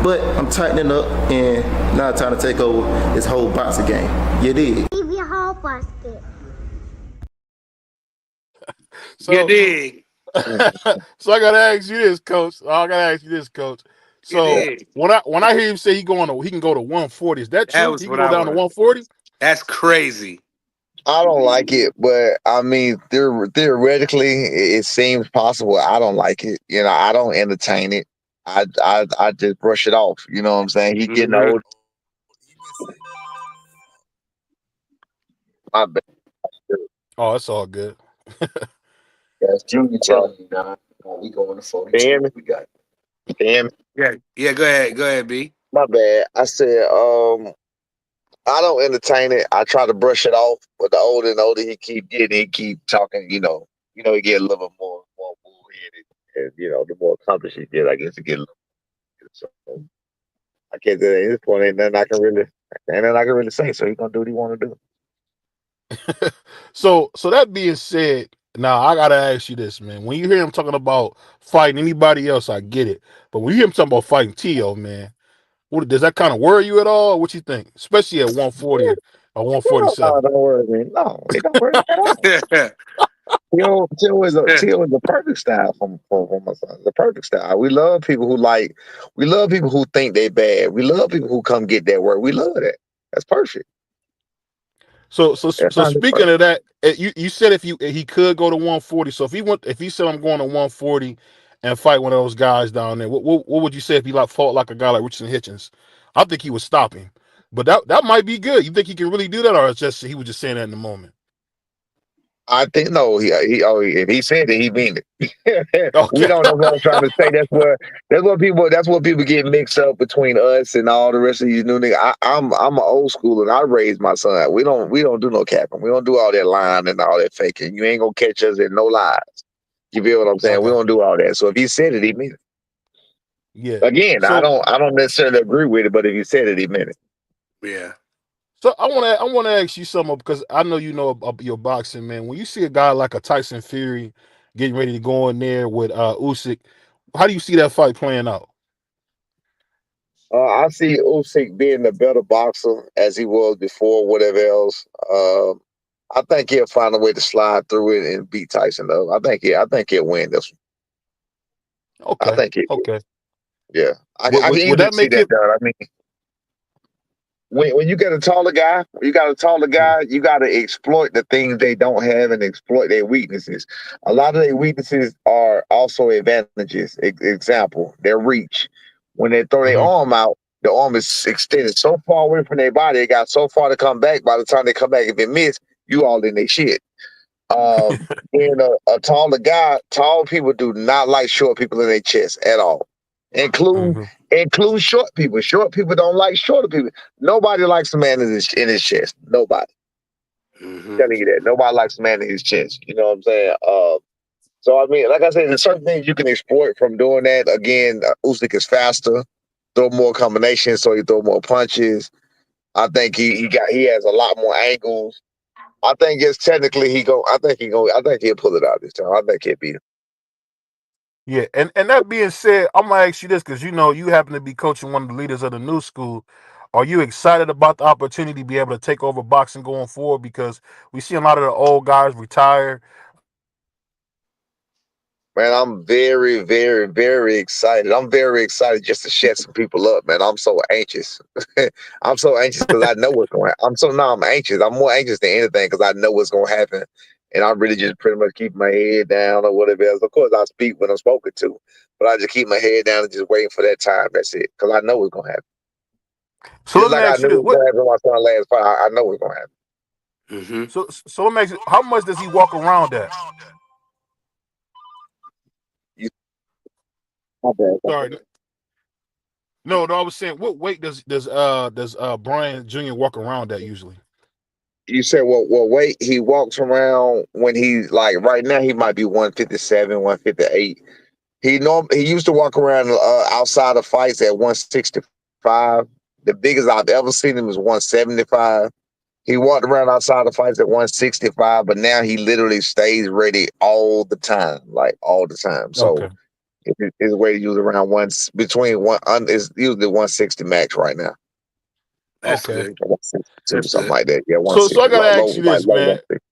But I'm tightening up, and now it's time to take over this whole boxing game. You dig? So, You dig? so I gotta ask you this, coach. You So dig? when I hear him say he can go to 140, is that That true? was He can what go I down to wanted. 140? That's crazy. I don't like it, but I mean, theoretically, it seems possible. I don't like it. You know, I don't entertain it. I just brush it off. You know what I'm saying? He getting Hmm. old. My bad. Oh, it's all good. That's Junior telling you now. We going to 42. We got it. Damn. Yeah, yeah. Go ahead, B. My bad. I said, I don't entertain it. I try to brush it off, but the older and older he keep talking. He get a little bit more bullheaded, and the more accomplished he get, I guess he get a little. So I can't do that at this point. Ain't nothing I can really say. So he gonna do what he want to do. So that being said, now I gotta ask you this, man. When you hear him talking about fighting anybody else, I get it. But when you hear him talking about fighting T.O., man, does that kind of worry you at all? What you think? Especially at 140 or No, 147? don't worry me. No, it don't worry me at all. Till is a perfect style from my son. The perfect style. We love people who think they bad. We love people who come get that work. We love that. That's perfect. That's So not speaking perfect. of that, you said if he could go to 140. So if he said I'm going to 140 and fight one of those guys down there, what would you say if he fought like a guy like Richardson Hitchens? I think he would stop him, but that might be good. You think he can really do that, or it's just he was just saying that in the moment? I think no. If he said it, he mean it. We Okay. don't know what I'm trying to say. That's what people get mixed up between us and all the rest of these new niggas. I'm an old school and I raised my son. We don't do no capping. We don't do all that lying and all that faking. You ain't gonna catch us in no lies. You feel what I'm I saying? We got don't do all that. So if he said it, he meant it. yeah. Again, I So don't necessarily agree with it, but if he said it, he meant it. Yeah. So I want to ask you something because I know you know about your boxing, man. When you see a guy like a Tyson Fury getting ready to go in there with Usyk, how do you see that fight playing out? I see Usyk being a better boxer as he was before, whatever else. I think he'll find a way to slide through it and beat Tyson. Though I think he'll win this one. I Okay, think he, okay. yeah, Would I can would, would easily that see make that it? done. I mean, when you get a taller guy, you got to exploit the things they don't have and exploit their weaknesses. A lot of their weaknesses are also advantages. Example, their reach. When they throw their Mm-hmm, arm out, the arm is extended so far away from their body, it got so far to come back. By the time they come back, if it miss, you all in their shit. Being a taller guy, tall people do not like short people in their chest at all. Include mm-hmm, include short people. Short people don't like shorter people. Nobody likes a man in his chest. Nobody. Hmm. Telling you that. Nobody likes a man in his chest. You know what I'm saying? So I mean, like I said, there's certain things you can exploit from doing that. Again, Usyk is faster, throw more combinations, so he throw more punches. I think he has a lot more angles. I think it's technically he go. I think he'll pull it out this time. I think he'll beat him. yeah, and that being said, I'm gonna ask you this because you know you happen to be coaching one of the leaders of the new school. Are you excited about the opportunity to be able to take over boxing going forward? Because we see a lot of the old guys retire. Man, I'm very, very, very excited. I'm very excited just to shut some people up, man. I'm so anxious. I'm so anxious because I know what's going to happen. I'm anxious. I'm more anxious than anything because I know what's going to happen. And I really just pretty much keep my head down or whatever else. Of course, I speak when I'm spoken to, but I just keep my head down and just waiting for that time. That's it. Because I know what's going to happen. So Just let me like I ask you knew this: it was what? going to happen when my son last fight, I know what's going to happen. Hmm. So let me ask you: how much does he walk around at? You, my bad. Sorry, no, I was saying, what weight does Brian Jr. walk around at usually? You said, well, wait. He walks around when he's like right now. He might be 157, 158. He used to walk around outside of fights at 165. The biggest I've ever seen him was 175. He walked around outside of fights at 165, but now he literally stays ready all the time, like all the time. So Okay, his weight is around between one is usually 160 max right now. That's okay. good. 162, That's something good. like that. Yeah, So I 160, gotta low, ask you like this, low man. 160.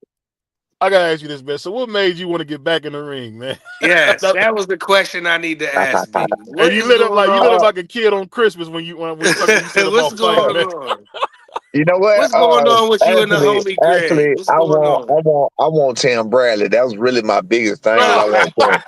I gotta ask you this, man. So what made you want to get back in the ring, man? Yes, that was the question I need to ask B. And What is going you lit up on? like a kid on Christmas when you said What's about fighting, going man. on? You know what? What's going on with you and the homie Greg? Actually, What's going on? I want Tim Bradley. That was really my biggest thing. Is No, I want Tim.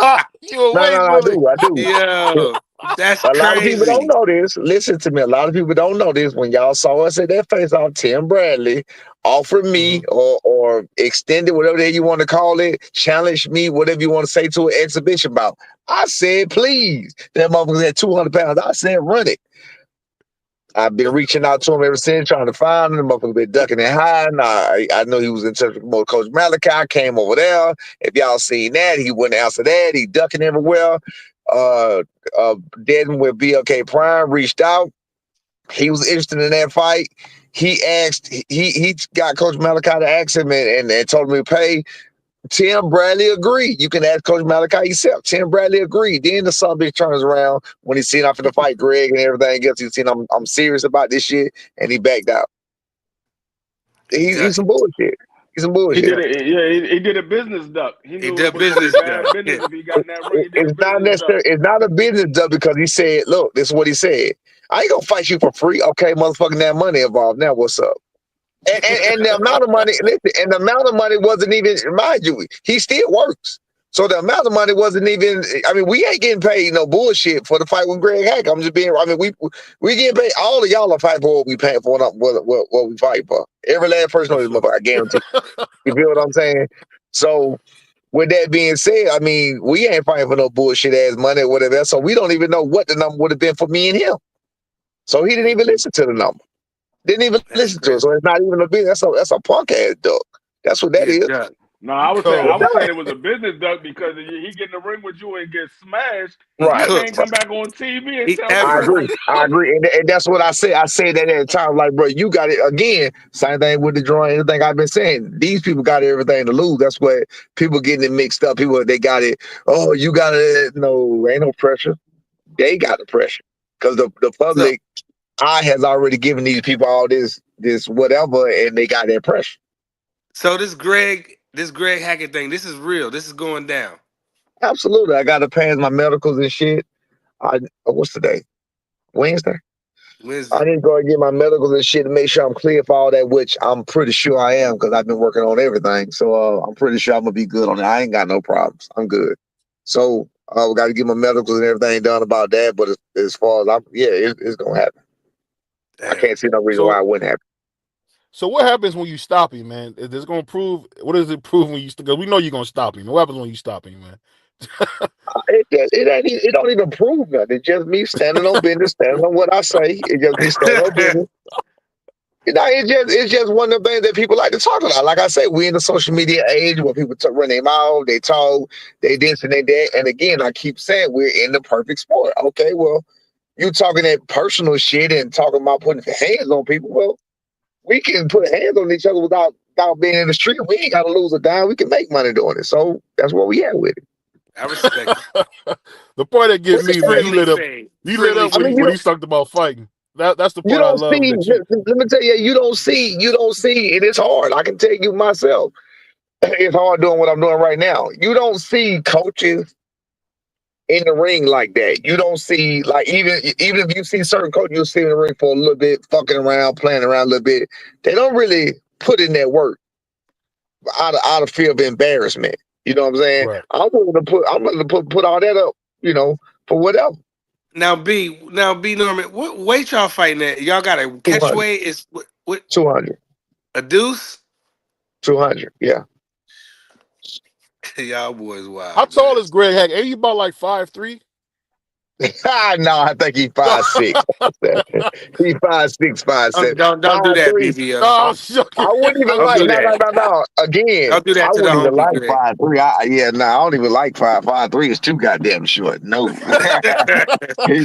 you a No, weight no, bully. I do. Yo, that's A lot of people don't crazy. know this. Listen to me. A lot of people don't know this. When y'all saw us at that face off, Tim Bradley offered me Mhm. or extended whatever the hell you want to call it, challenged me, whatever you want to say to an exhibition bout. I said, please. That motherfucker's at 200 pounds. I said, run it. I've been reaching out to him ever since, trying to find him. Motherfucker been ducking and hiding. I know he was in touch with Coach Malachi. I came over there. If y'all seen that, he wouldn't answer that. He ducking everywhere. Uh, Desmond with BLK Prime reached out. He was interested in that fight. He asked. He got Coach Malachi to ask him and told him to pay. Tim Bradley agreed. You can ask Coach Malachi himself. Tim Bradley agreed. Then the son bitch turns around when he seen I'm finna fight Greg and everything else. He seen I'm serious about this shit, and he backed out. He He's ducking. some bullshit. some He did bullshit. it. Yeah, he did a business duck. He He knew it did was gonna be business bad stuff. business Yeah. if he got in that ring. He did a It's not business duck. necessarily. It's not a business duck because he said, "Look, this is what he said. I ain't gonna fight you for free. Okay, motherfucking that money involved. Now what's up?" And the amount of money, listen, and the amount of money wasn't even, mind you, he still works. So the amount of money wasn't even. I mean, we ain't getting paid no bullshit for the fight with Greg Hack. I'm just being. I mean, we getting paid. All of y'all are fighting for what we paying for, not what we fight for. Every last person on Yes, this sir. motherfucker, I guarantee. You feel what I'm saying? So with that being said, I mean, we ain't fighting for no bullshit ass money or whatever. So we don't even know what the number would have been for me and him. So he didn't even listen to the number. Didn't even That's listen to it. crazy. So it's not even a business. That's a punk ass duck. That's what that Yeah, is. duck. No, You I cold. was saying it was a business duck because he get in the ring with you and get smashed. He He Right. can't cooked. come back on TV and He tell I people peppered. how agree. you I look. agree. And that's what I say. I said that at the time. Like, bro, you got it again. Same thing with the drawing. Everything I've been saying. These people got everything to lose. That's what people getting it mixed up. People, they got it. Oh, you got it. No, ain't no pressure. They got the pressure. Because the So, public eye has already given these people all this whatever, and they got that pressure. so this Greg Hackett thing, this is real. This is going down Absolutely. I got to pass my medicals and shit. What's today? Wednesday? I Wednesday. need to go and get my medicals and shit to make sure I'm clear for all that, which I'm pretty sure I am because I've been working on everything. So I'm pretty sure I'm gonna be good on it. I ain't got no problems. I'm good. So we got to get my medicals and everything done about that. But as far as it's gonna happen. I Damn. can't see no reason why So it wouldn't happen. so what happens when you stop him, man? Is this gonna prove what does it prove when you because we know you're gonna stop him. What happens when you stop him, man? It don't even prove nothing. It's just me standing on business, standing on what I say. It's just me standing on business. It's just one of the things that people like to talk about. Like I said, we in the social media age where people run their mouth, they talk, they this and they that. And again, I keep saying we're in the perfect sport. Okay, well, you talking that personal shit and talking about putting hands on people. Well, we can put hands on each other without being in the street. We ain't got to lose a dime. We can make money doing it. So that's what we at with it. I respect it. The part that get What's the me, man, Friendly fade. he lit Friendly up I when mean, he fade. you when don't he talked about fighting. That's the you part I don't love see. that you Let me tell you, you don't see. It is hard. I can tell you myself. It's hard doing what I'm doing right now. You don't see coaches in the ring like that. You don't see like even if you see certain coaches, you'll see in the ring for a little bit, fucking around, playing around a little bit. They don't really put in that work out of fear of embarrassment. You know what I'm saying? right. I'm willing to put all that up, for whatever. Now B Norman, what weight y'all fighting at? Y'all got a catch 200, weight? Is what 200, a deuce? 200. Yeah. Y'all boys How wild, tall man. is Greg Hack? Ain't he about like 5'3"? No, I think he 5'6". He 5'6", 5'7". Don't do five that, three. No, BBL. I'm I joking. wouldn't even Don't like do no that. no no no. Again, Don't do I that to the wouldn't even homie like Greg. 5'3". I don't even like 5'3" is too goddamn short. No. He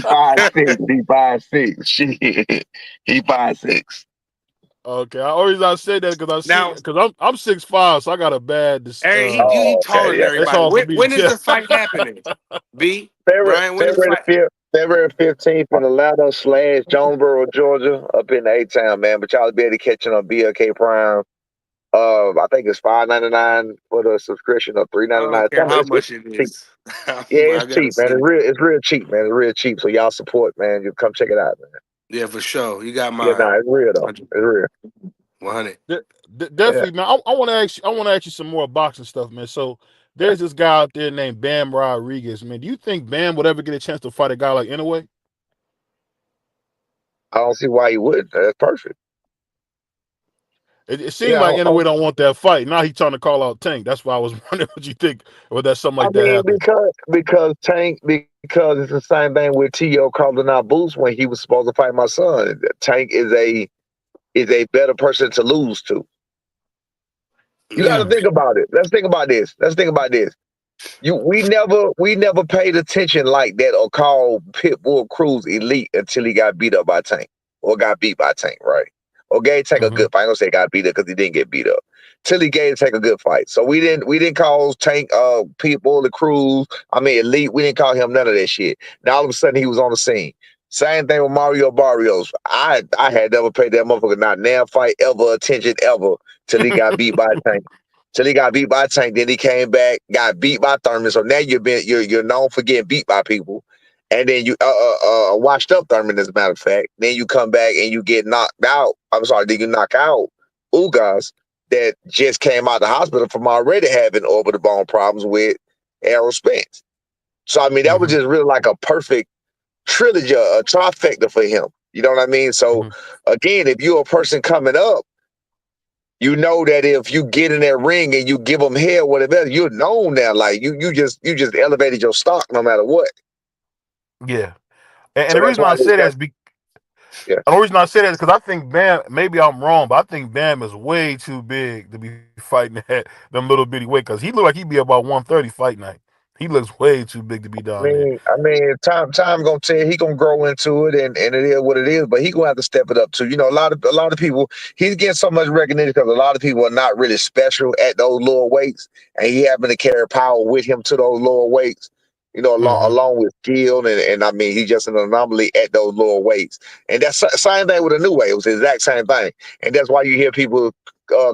5'6". He 5'6". Shit. He 5'6". Okay, I say that because I see Now, because I'm 6'5", so I got a bad Harry, he Oh, taller okay, than yeah. it's everybody. hard for When, me to when is tell. the fight happening? B February Brian, when is the February fight? the 5th, February 15th in Atlanta / Jonesboro, Georgia, up in the A-Town, man. But y'all be able to catch it on BLK Prime. I think it's $5.99 for the subscription or I $3.99. don't care how It's much it cheap. is. Yeah, I it's gotta cheap, man. see it. It's real cheap, man. It's real cheap. So y'all support, man. You come check it out, man. Yeah, for sure. You got Yeah, mine. nah, it's real though. It's real. 100. Yeah. Definitely, man. I want to ask you. I want to ask you some more boxing stuff, man. So there's this guy out there named Bam Rodriguez, man. Do you think Bam would ever get a chance to fight a guy like Inoue? I don't see why you wouldn't. That's perfect. It seemed Yeah, like Inoue don't want that fight. Now he's trying to call out Tank. That's why I was wondering what you think. Would that something I like that mean, happen? because it's the same thing with T.O. calling out Boots when he was supposed to fight my son. Tank is a better person to lose to. You got to Yeah. think about it. Let's think about this. We never paid attention like that or called Pitbull Cruz elite until he got beat up by Tank or got beat by Tank, right? Or gave Tank a Mm-hmm. good fight. I don't say got beat up because he didn't get beat up. Till he gave Tank a good fight. So we didn't call Tank Pitbull the Cruz. I mean elite. We didn't call him none of that shit. Now all of a sudden he was on the scene. Same thing with Mario Barrios. I had never paid that motherfucker not damn fight ever attention ever till he got beat by Tank. Till he got beat by Tank, then he came back, got beat by Thurman. So now you're known for getting beat by people, and then you washed up Thurman as a matter of fact. Then you come back and you get knocked out. I'm sorry, then you knock out Ugas that just came out the hospital from already having orbital bone problems with Errol Spence. So I mean that was just really like a perfect trilogy, a trifecta for him. You know what I mean? So again, if you're a person coming up, you know that if you get in that ring and you give them hell, whatever, you're known now. Like you just elevated your stock no matter what. Yeah. And So the that's reason why I say that is yeah. the reason I say that is because I think Bam, maybe I'm wrong, but I think Bam is way too big to be fighting at them little bitty weight, because he look like he'd be about 130 fight night. He looks way too big to be down there. I mean, time gonna tell he gonna grow into it, and it is what it is. But he gonna have to step it up too. You know, a lot of people, he's getting so much recognition because a lot of people are not really special at those lower weights, and he having to carry power with him to those lower weights. You know, along with skill, and I mean, he's just an anomaly at those lower weights. And that's the same thing with a new weight. It was the exact same thing, and that's why you hear people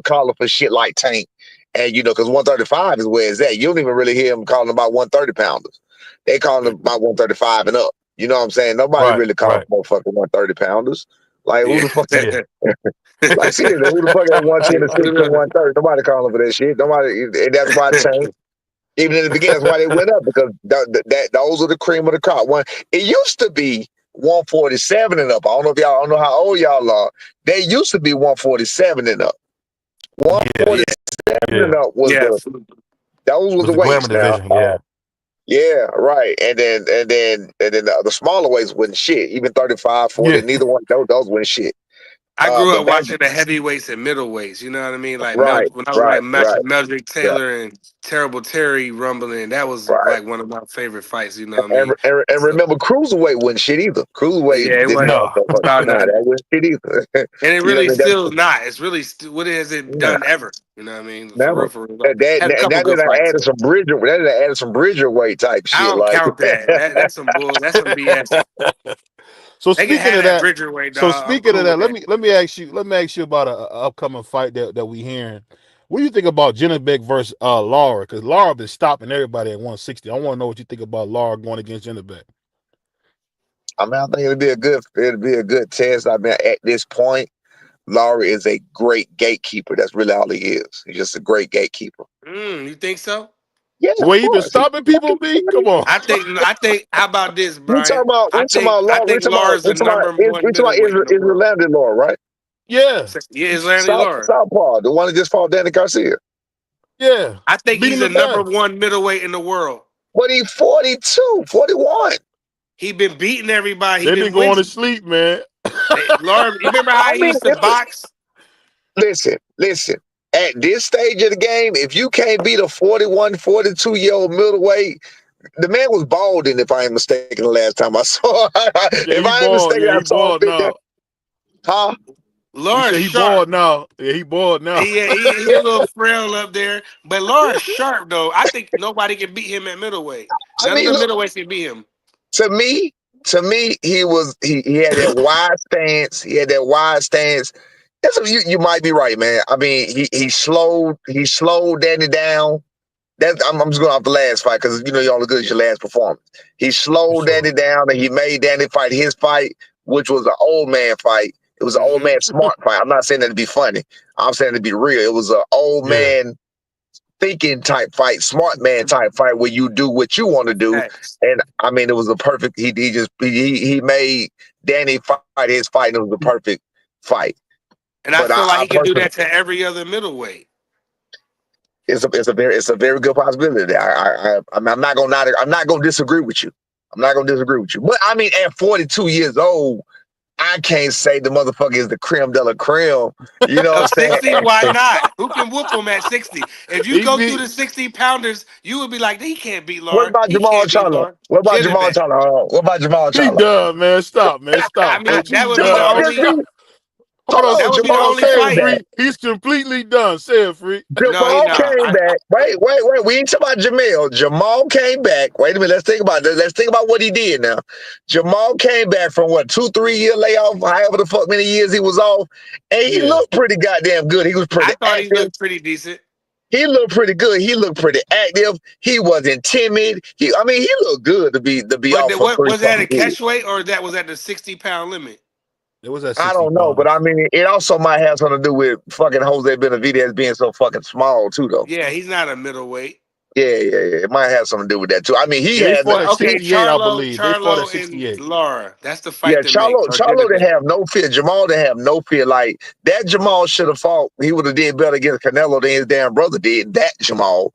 calling for shit like Tank. And, you know, because 135 is where it's at. You don't even really hear them calling about 130 pounders. They calling them about 135 and up. You know what I'm saying? Nobody really calling motherfucking 130 pounders. Like, who the fuck? Like, seriously, who the fuck at 126 and 130? Nobody calling for that shit. Nobody. And that's why Tank, even in the beginning, that's why they went up, because those are the cream of the crop. It used to be 147 and up. I don't know how old y'all are. They used to be 147 and up. 147 and up was those was the weights now. Division, yeah, right. And then the smaller weights wasn't shit. Even 35, 40, neither one those wasn't shit. I grew up watching the heavyweights and middleweights. You know what I mean? Like when I was like matching Meldrick Taylor and Terrible Terry rumbling, that was like one of my favorite fights. You know what I mean? And remember, cruiserweight wasn't shit either. Cruiserweight didn't have that wasn't shit either. And it really still not. It's really what has it done ever? You know what I mean? Never. For real. Like, had a couple That good fights. added some Bridger weight type shit. I don't like count that. That's some bull. That's some BS. So speaking of that, weight, dog. Let me ask you about an upcoming fight that we hearing. What do you think about Jennebeck versus Lara? Because Lara been stopping everybody at 160. I want to know what you think about Lara going against Jennebeck. I mean, I think it'll be a good test. I mean, at this point, Lara is a great gatekeeper. That's really all he is. He's just a great gatekeeper. You think so? Yeah. The way he been stopping people, B? Come on. I think. How about this, Brian? I think Lara's the number one middleweight. Is Landry Lara, right? Yeah. Yeah, it's Landry Lara. Southpaw, the one that just fought Danny Garcia. Yeah. I think he's the number one middleweight in the world. But he's 42, 41. He been beating everybody. They been going to sleep, man. Lara, you remember how he used to box? Listen. At this stage of the game, if you can't beat a 41, 42-year-old middleweight, the man was balding, if I ain't mistaken, the last time I saw him. If I ain't mistaken, I saw him. Huh? Lara's he bald now. Yeah, he bald now. He a little frail up there. But Lara's sharp, though. I think nobody can beat him at middleweight. None of the middleweights can beat him. To me, he had that wide stance. He had that wide stance. You might be right, man. I mean, he slowed Danny down. I'm just going off the last fight because you know you're only good as your last performance. He slowed Danny down and he made Danny fight his fight, which was an old man fight. It was an old man smart fight. I'm not saying that to be funny. I'm saying to be real. It was an old man thinking type fight, smart man type fight where you do what you want to do. And I mean, it was a perfect. He made Danny fight his fight. And it was a perfect fight. And I feel like he can do that to every other middleweight. It's a very good possibility. I'm not gonna disagree with you. But I mean, at 42 years old, I can't say the motherfucker is the creme de la creme. You know what I'm saying? 60, why not? Who can whoop him at 60? If you go through the 60 pounders, you would be like, he can't beat Lara. What about Jamal Charlo? What about Jamal Charlo? He done, man. Stop. I mean, that would be the only. Hold on, That would be the Jamal, only say it, fight. Free. He's completely done. Say it, Free. No, he Jamal not. came back. Wait. We ain't talking about Jamel. Jamal came back. Wait a minute. Let's think about this. Let's think about what he did now. Jamal came back from what, 2-3 year layoff, however the fuck many years he was off, and he looked pretty goddamn good. He was pretty I thought he active. looked pretty decent. He looked pretty good. He looked pretty active. He wasn't timid. He looked good to be But off for what 3 was that fucking a years. catch weight or that was at the 60-pound limit? It was at I 60 don't know, but I pounds. mean, it also might have something to do with fucking Jose Benavidez being so fucking small too, though. Yeah, he's not a middleweight. Yeah. It might have something to do with that too. I mean, he Yeah, he had fought at Okay, 68, I Charlo, believe. They fought at Charlo and 68. Lara. That's the fight to make. Or Charlo didn't didn't make. have no fear. Jamal didn't have no fear. Like that Jamal should have fought. He would have did better against Canelo than his damn brother did. That Jamal.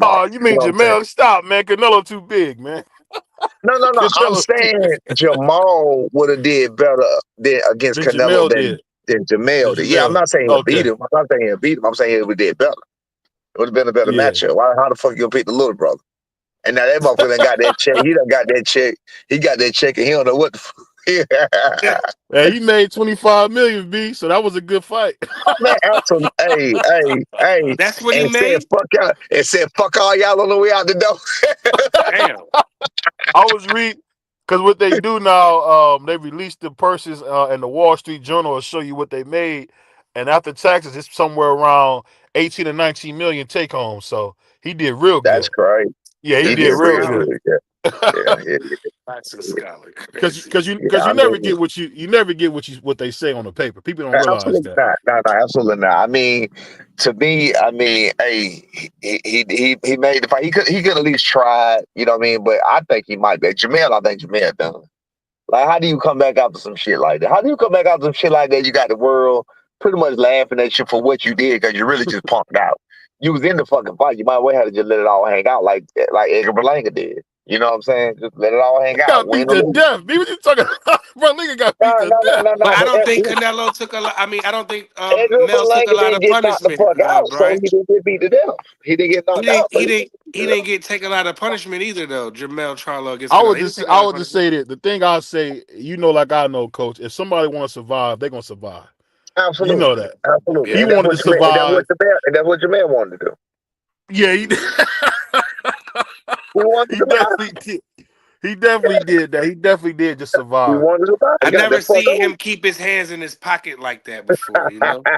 Oh, you You mean know what I'm saying? Jamel? Stop, man. Canelo too big, man. No. I'm Canelo's too saying big. Jamal would have did better against Then Canelo Jamel did. than Jamel Then did. Yeah, I'm Jamel. not saying he'll beat Okay. him. I'm not saying he'll beat him. I'm saying he would did better. It would have been a better Yeah. matchup. How the fuck you gonna pick the little brother? And now that motherfucker done got that check. He done got that check. He got that check and he don't know what the fuck. Yeah. Yeah, he made 25 million, B, so that was a good fight. Man, absolutely. Hey. That's what he And said made? fuck y'all. And said fuck all y'all on the way out the door. Damn. I was reading, because what they do now, they release the purses and the Wall Street Journal will show you what they made. And after taxes, it's somewhere around 18 or 19 million take home. So he did real That's good. great. Yeah, he He did did real real good. good. Yeah. That's a scholar. Because you I never mean, get what they say on the paper. People don't realize absolutely that. not. No, absolutely not. I mean, to me, hey, he made the fight. He could at least try. You know what I mean? But I think he might be. I think Jamel done. Like, how do you come back after some shit like that? How do you come back after some shit like that? You got the world pretty much laughing at you for what you did because you really just punked out. You was in the fucking fight. You might well have to just let it all hang out like Edgar Berlanga did. You know what I'm saying? Just let it all hang He out. got Win beat or to lose. death. B, what you talking about? Bro, nigga got beat to death. But I But don't think Canelo took a lot. I mean, I don't think Edgar Mel took a Berlanga lot didn't of get knocked the punishment, fuck out, so Brian. he didn't get beat to death. He didn't get knocked out. So He didn't get take a lot of punishment either though. Jamel Charlo against I Canelo. would He didn't take a I lot of would just punishment. say that the thing I say, like I know, Coach, if somebody want to survive, they're gonna survive. You absolutely, know that. absolutely. He Yeah. And that's wanted what to Jamel. survive. And that's what Jamel wanted to do. Yeah, He wanted to he survive. definitely did. He definitely did that. He definitely did just He survive. wanted to survive. I He got never the fuck seen him keep his hands in his pocket like that before, you know?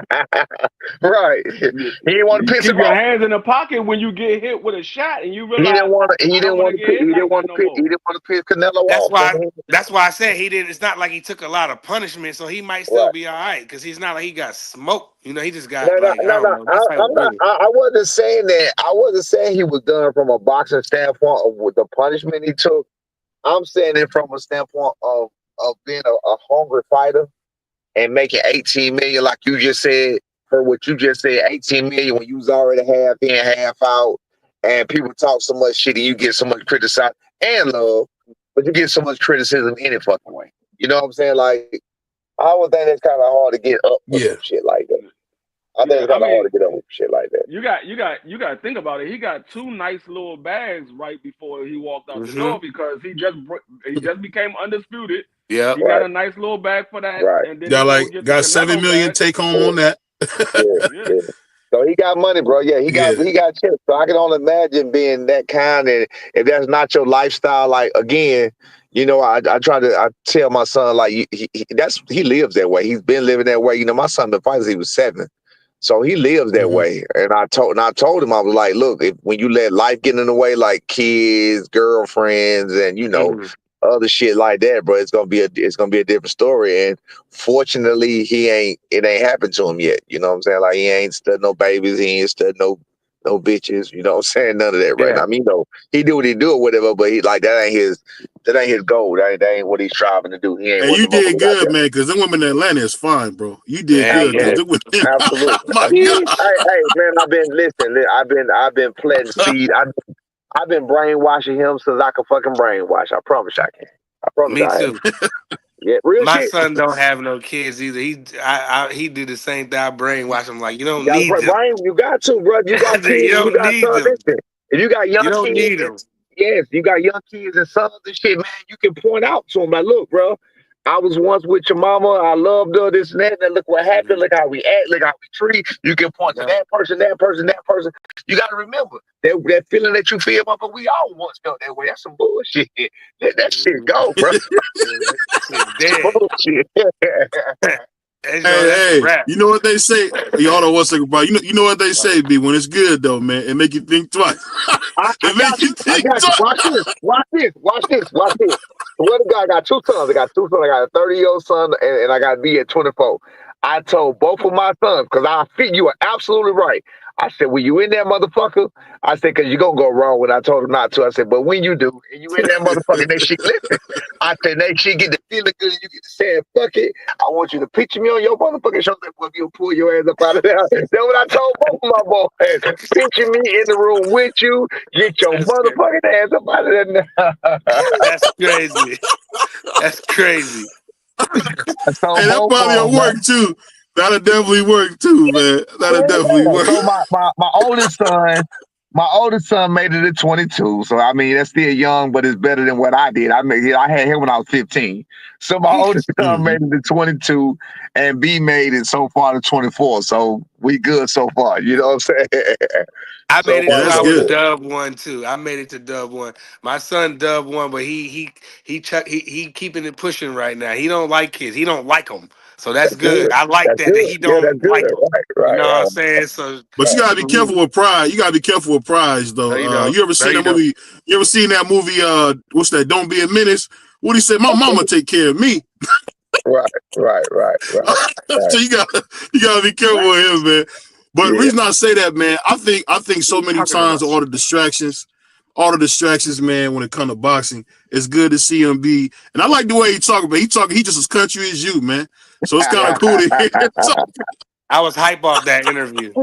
right. You, He didn't want to you piss keep him your off. hands in the pocket when you get hit with a shot, and you He didn't realize want to. He I don't didn't want want to to. get hit He like didn't want that to no piss. He more. didn't want to piss Canelo That's off, why man. I said he didn't. It's not like he took a lot of punishment, so he might still Right. be all right because he's not like he got smoked. You know, he just No, got like I don't know. This fight was I'm not. brutal. I wasn't saying that. I wasn't saying he was done from a boxing standpoint of with the punishment he took. I'm saying it from a standpoint of being a hungry fighter and making 18 million, like you just said. For what you just said, 18 million when you was already half in, half out, and people talk so much shit, and you get so much criticized and love, but you get so much criticism any fucking way. You know what I'm saying? Like, I would think it's kind of hard to get up for Yeah. some shit like that. I think Yeah, it's I kind of hard mean, to get up for shit like that. you got to think about it. He got two nice little bags right before he walked out the Mm-hmm. door because he just became undisputed. Yep. He got Right, a nice little bag for that, right. and then he go get the Got 7 Canelo million bag. take home Yeah, on that. Yeah, yeah. So he got money, bro. Yeah, Yeah. he got chips. So I can only imagine being that kind. And if that's not your lifestyle, like again, you know, I tell my son like he lives that way. He's been living that way. You know, my son been fighting since he was 7. So he lives that Mm-hmm. way. And I told him, I was like, look, when you let life get in the way, like kids, girlfriends, and Mm-hmm. other shit like that, bro, it's gonna be a different story. And fortunately, it ain't happened to him yet. You know what I'm saying? Like he ain't stud no babies, he ain't stud no bitches. You know what I'm saying? None of that right Yeah. now. I mean, he do what he do or whatever, but he like that ain't his goal. That ain't what he's striving to do. He ain't And one you of the did motherfuckers out good, there. man, because them women in Atlanta is fine, bro. You did Yeah, good because yeah. Absolutely. them women. Oh Absolutely. my God. Hey, man, I've been planting seed. I've been brainwashing him since I could fucking brainwash. I promise I can. I promise Me I have. too. Yeah, real My shit. son don't have no kids either. He did the same thing. I brainwash him like you You don't got need them. brain. You got to, bro. You got kids. You You don't got need sons. them. Listen, if you got You young don't kids, need them. yes, you got young kids and sons and shit, man. You can point out to them like, look, bro. I was once with your mama. I loved her, this and that. And look what happened. Look how we act. Look how we treat. You can point to that person, that person, that person. You got to remember that feeling that you feel, motherfucker. We all once felt that way. That's some bullshit. Let that shit go, bro. Shit dead. Bullshit. That's a Hey, wrap. you know what they say? Y'all know what's about. You know what they say, B. When it's good though, man, it make you think twice. I It got make you you. I think got you. Watch twice. this. Watch this. Watch this. Watch this. What the guy I got two sons. I got two sons. I got a 30-year-old son and I got me at 24. I told both of my sons, because I think you are absolutely right. I said, when you in that motherfucker, I said, because you're going to go wrong when I told them not to. I said, but when you do, and you in that motherfucker, that shit, listen. I said, that shit get the feeling good and you get to say, fuck it. I want you to picture me on your motherfucking show. That you'll pull your ass up out of there. That's what I told both of my boys. Picture me in the room with you. Get your That's crazy. motherfucking ass up out of there. That's crazy. That's crazy. So Hey, that both probably of will them, man. work too. That'll definitely work too, man. That'll definitely Yeah. work. So my oldest son made it at 22. So I mean, that's still young, but it's better than what I did. I had him when I was 15. So my oldest son Mm-hmm. made it to 22, and B made it so far to 24. So we good so far. You know what I'm saying? I So made it Yeah, far, till that's I so was good. good. dub one too. I made it to dub one. My son dub one, but he keeping it pushing right now. He don't like kids. He don't like them. So that's That's good. good. I like That's that good. he Yeah, that's don't good. like them. Right, You right, know what I'm right, saying? So But you right. gotta be careful with pride. You gotta be careful with prize, no, though. you don't. You ever No, seen you that don't. movie? You ever seen that movie? What's that? Don't Be a Menace. What he said? My mama take care of me. Right, right, right, right, right. So you gotta be careful What? with him, man. But the Yeah. reason I say that, man, I think What are so you many talking times about? all the distractions, man, when it comes to boxing, it's good to see him be. And I like the way he talking, but he just as country as you, man. So it's kind of cool to hear him talk. I was hype off that interview.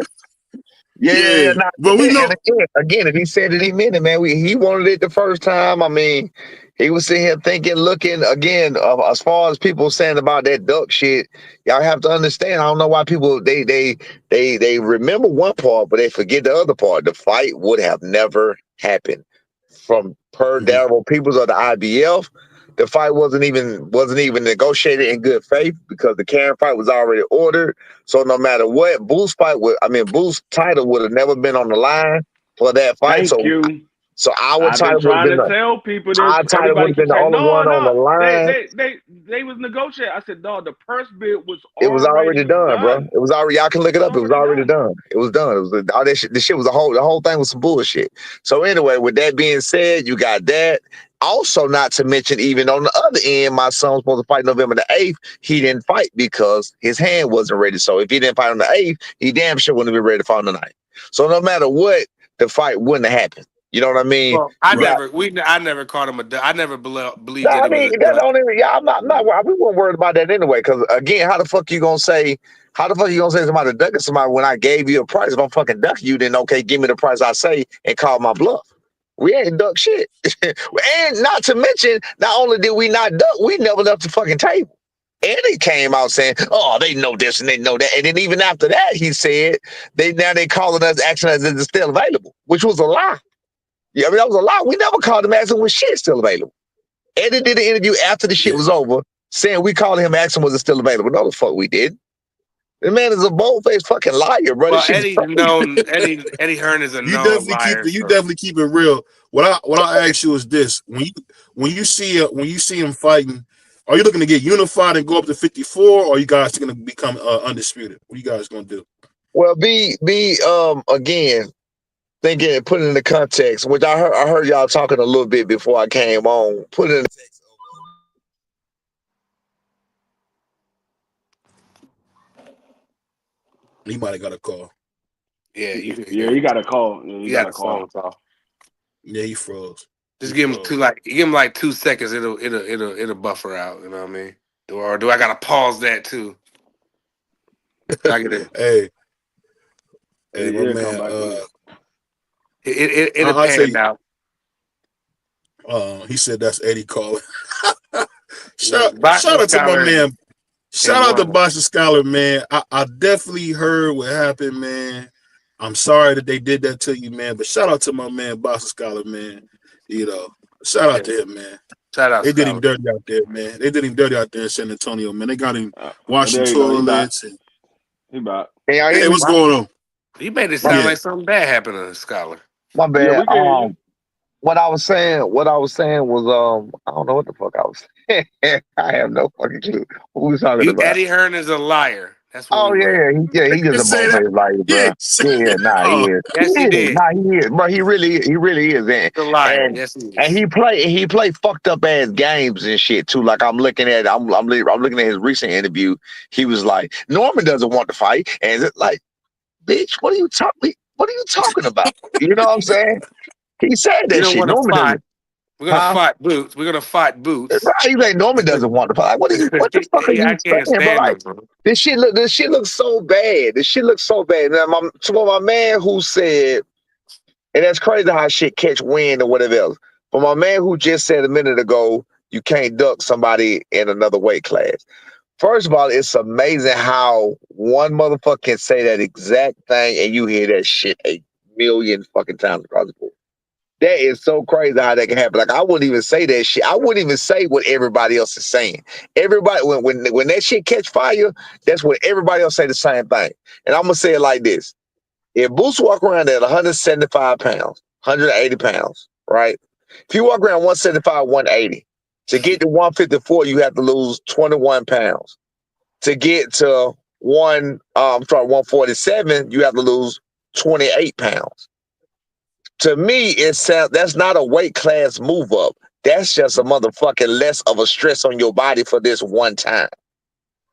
Yeah. Yeah, Nah, but we and know. again, if he said it, he meant it, man. He wanted it the first time. I mean, he was sitting here thinking, looking again. As far as people saying about that duck shit, y'all have to understand. I don't know why people they remember one part, but they forget the other part. The fight would have never happened. From per Mhm. Daryl Peoples of the IBF, the fight wasn't even negotiated in good faith because the Karen fight was already ordered. So no matter what, Boo's title would have never been on the line for that fight. Thank So you. so our I've been title would have trying been to tell people this. our title would Everybody have been keeps the saying, only no, one on the no. They line. they they they was negotiating. I said, dog, the purse bid was It was already already done, bro. done. It was already. Y'all can look It it was up. It was already already done. done. It was done. It was all that shit. The shit was the whole thing was some bullshit. So anyway, with that being said, you got that. Also, not to mention, even on the other end, my son was supposed to fight November the 8th. He didn't fight because his hand wasn't ready. So if he didn't fight on the 8th, he damn sure wouldn't have been ready to fight on the 9th. So no matter what, the fight wouldn't have happened. You know what I mean? Well, I You got. Right. never I never called him a dub. I never No, believed that I it was mean a that's dub. the only. Yeah, I'm not. We weren't worried about that anyway. Because again, how the fuck you gonna say? How the fuck you gonna say somebody ducking somebody when I gave you a price? If I'm fucking ducking you, then okay, give me the price I say and call my bluff. We ain't duck shit. And not to mention, not only did we not duck, we never left the fucking table. And he came out saying, "Oh, they know this and they know that." And then even after that, he said they calling us, asking us if it's still available, which was a lie. Yeah, I mean that was a lie. We never called him asking was shit still available. Eddie did an interview after the shit Yeah. was over, saying we called him, asking was it still available. No, the fuck we did. The man is a bold-faced fucking liar, bro. This Well, shit's crazy. Eddie Hearn is a You known definitely liar. you So definitely keep it real. What I ask you is this: when you see him fighting, are you looking to get unified and go up to 54, or are you guys going to become undisputed? What are you guys going to do? Well, again, thinking, put it in the context, which I heard y'all talking a little bit before I came on. Put it in the context. He might have got a call. yeah, Yeah, you got a call. Yeah, you you got got a a call. phone call. Yeah, he froze. Just He give him froze. give him like 2 seconds. It'll buffer out. You know what I mean? Or do I gotta pause that too? So I get it. Hey, Yeah, hey, my he'll come man. back in. It'll I'll tell pan you. out. He said that's Eddie calling. Yeah, Shout boxing out to my scholar man. and Shout out to one. Boston Scholar, man. I definitely heard what happened, man. I'm sorry that they did that to you, man. But shout out to my man, Boston Scholar, man. You know. Shout out to him, man. Shout out, They did him Scholar. dirty out there, man. They did him dirty out there in San Antonio, man. They got him washing There you go. He back. toilets. And, He back. Can y'all hear hey, me? what's going on? You made it sound Yeah. like something bad happened to Scholar. My Yeah, bad. we can hear you. What I was saying was I don't know what the fuck I was saying. I have no fucking clue what we was talking about. Eddie Hearn is a liar. That's what Oh we read. he just Just a say bold-faced liar, bro. Yeah. He Oh, is. Yes, he did. Nah, he is, bro. He really is. He's a liar. And Yes, he is. and he play fucked up ass games and shit too. Like I'm looking at his recent interview. He was like, Norman doesn't want to fight, and it's like, bitch, what are you talking about? You know what I'm saying? He said We that don't shit. want to Norman fight. doesn't. We're gonna Huh? fight Boots. We're gonna fight Boots. Right, he's like Norman doesn't want to fight. What the fuck are Yeah, you I can't saying, bro? stand Like him, bro. this shit looks so bad. This shit looks so bad. Now, my man who said, and that's crazy how shit catch wind or whatever else. But my man who just said a minute ago, you can't duck somebody in another weight class. First of all, it's amazing how one motherfucker can say that exact thing and you hear that shit a million fucking times across the board. That is so crazy how that can happen. Like I wouldn't even say that shit. I wouldn't even say what everybody else is saying. Everybody when that shit catch fire, that's when everybody else say the same thing. And I'm gonna say it like this: if Boots walk around at 175 pounds, 180 pounds, right? If you walk around 175, 180, to get to 154, you have to lose 21 pounds. To get to 147, you have to lose 28 pounds. To me, it sounds that's not a weight class move up. That's just a motherfucking less of a stress on your body for this one time.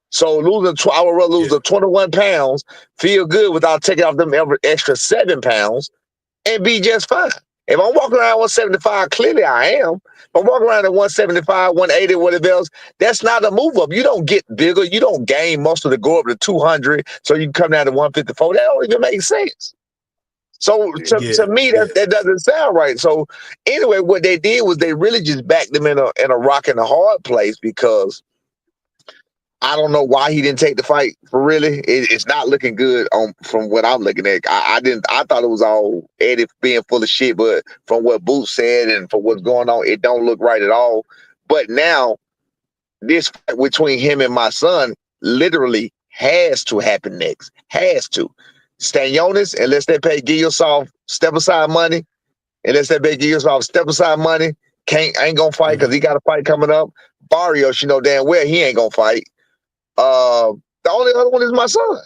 So I would rather lose the 21 pounds, feel good without taking off them extra 7 pounds, and be just fine. If I'm walking around 175, clearly I am. If I'm walking around at 175, 180, whatever else, that's not a move up. You don't get bigger. You don't gain muscle to go up to 200 so you can come down to 154. That don't even make sense. So to me, that doesn't sound right. So anyway, what they did was they really just backed them in a rock and a hard place because I don't know why he didn't take the fight for really. It's not looking good from what I'm looking at. I thought it was all Eddie being full of shit, but from what Boots said and from what's going on, it don't look right at all. But now this fight between him and my son literally has to happen next. Has to. Stanionis, unless they pay Gilsoft step aside money, unless they pay Gilsoft step aside money, ain't gonna fight because he got a fight coming up. Barrios, you know damn well he ain't gonna fight. The only other one is my son.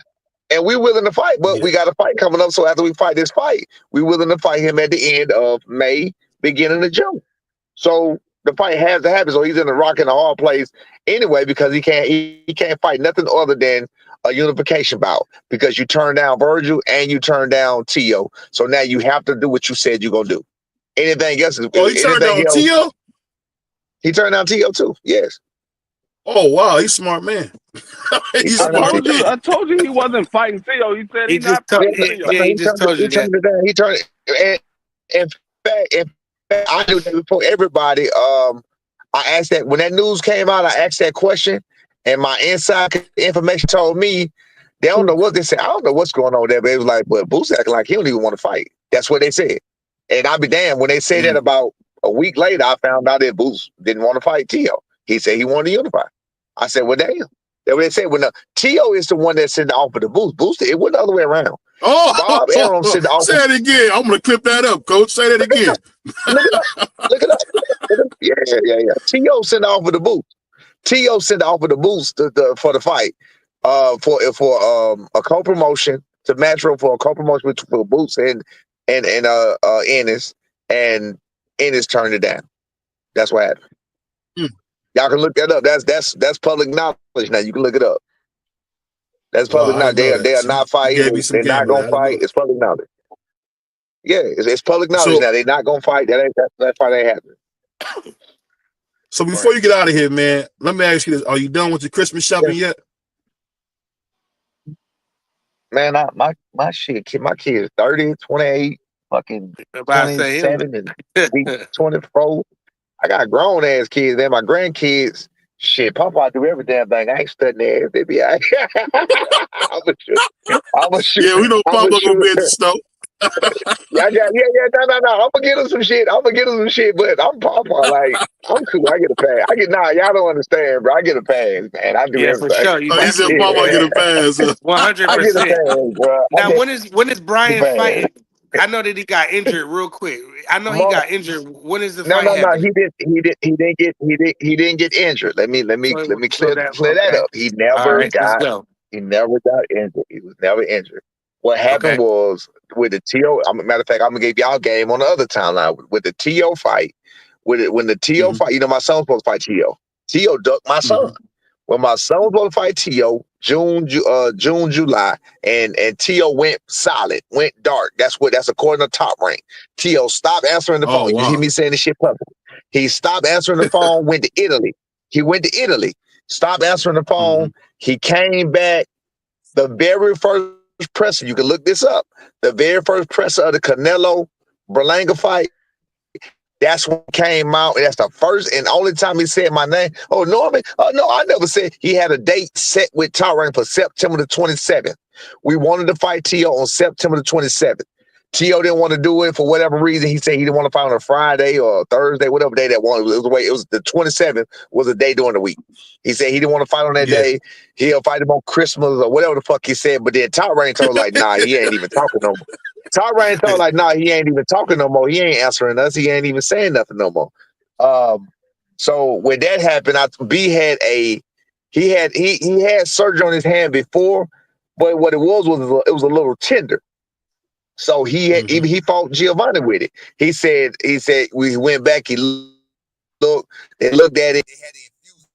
And we're willing to fight, but we got a fight coming up. So after we fight this fight, we're willing to fight him at the end of May, beginning of June. So the fight has to happen. So he's in a rock and a hard place anyway because he can't fight nothing other than a unification bout because you turn down Virgil and you turn down Tio. So now you have to do what you said you're gonna do. Anything else? He turned down Tio? He turned down Tio too. Yes. Oh wow, he's a smart man. I told you he wasn't fighting Tio. He said he's not fighting Tio. Yeah, he just told you that. He turned it. In fact, I knew that before everybody. I asked that when that news came out. I asked that question, and my inside information told me they don't know what they said. I don't know what's going on there, but it was like, but Boots acting like he don't even want to fight. That's what they said, and I'll be damned when they say that about a week later. I found out that Boots didn't want to fight Tio. He said he wanted to unify. I said, well, damn. That's what they said. When Tio is the one that sent the offer to Boost. Boost, it wasn't the other way around. Bob Arum sent the offer. Say it again. I'm gonna clip that up, Coach. Say that again. Look it up. Yeah. Tio sent the offer to Boost. Tio sent the offer to Boost for the fight. For a co-promotion to match up for a co-promotion for Boost and Ennis, and Ennis turned it down. That's what happened. Y'all can look that up. That's public knowledge now. You can look it up. That's public knowledge. They are not fighting. They're not gonna fight. It's public knowledge. Yeah, it's public knowledge now. They're not gonna fight. That fight ain't happening. So before you get out of here, man, let me ask you this: are you done with your Christmas shopping yet? Man, my kid's 30, 28, fucking 27, and 24. I got grown ass kids, man. My grandkids, shit, Papa do every damn thing. I ain't studying their ass. They be out. I'm a shoot. Yeah, we know Papa gonna be at the stove. Yeah, no. I'm gonna get him some shit. But I'm Papa. Like, I'm cool. I get a pass. Y'all don't understand, bro. I get a pass, man. I do Yeah, for everything. sure. You Oh, he said definitely Papa do. get a pass. Hundred I get a percent. pass, bro. I Now, get when is a Brian pass. fighting? I know that he got injured real quick. I know he Mar- got injured. When is the no, fight happening? He didn't get injured. Let me So clear that that okay. up. All right, let's go. He never got injured. He was never injured. What happened Okay. was with the TO. Matter of fact, I'm gonna give y'all game on the other timeline with the TO fight. When the TO Mhm, fight, my son's supposed to fight TO. TO ducked my son. mhm. When my son was supposed to fight TO, June, July, and TO went solid, went dark. That's according to Top Rank. TO stopped answering the Oh phone. You hear wow. me saying this shit publicly. He stopped answering the phone, went to Italy. He went to Italy, stopped answering the phone. Mhm. He came back. The very first presser, you can look this up. The very first presser of the Canelo Berlanga fight, that's when he came out. And that's the first and only time he said my name. Oh, Norman? No, I never said. He had a date set with Tyrone for September the 27th. We wanted to fight T.O. on September the 27th. T.O. didn't want to do it for whatever reason. He said he didn't want to fight on a Friday or a Thursday, whatever day that wanted. It was the 27th was a day during the week. He said he didn't want to fight on that Yeah. day. He'll fight him on Christmas or whatever the fuck he said. But then Tyrone told like, nah, he ain't even talking no more. Tyrone told like, nah, he ain't even talking no more. He ain't answering us. He ain't even saying nothing no more. So when that happened, B had he had surgery on his hand before, but what it was it was a little tender. So Mhm. he fought Giovanni with it. He said we went back. He looked. They looked at it. They had to infuse.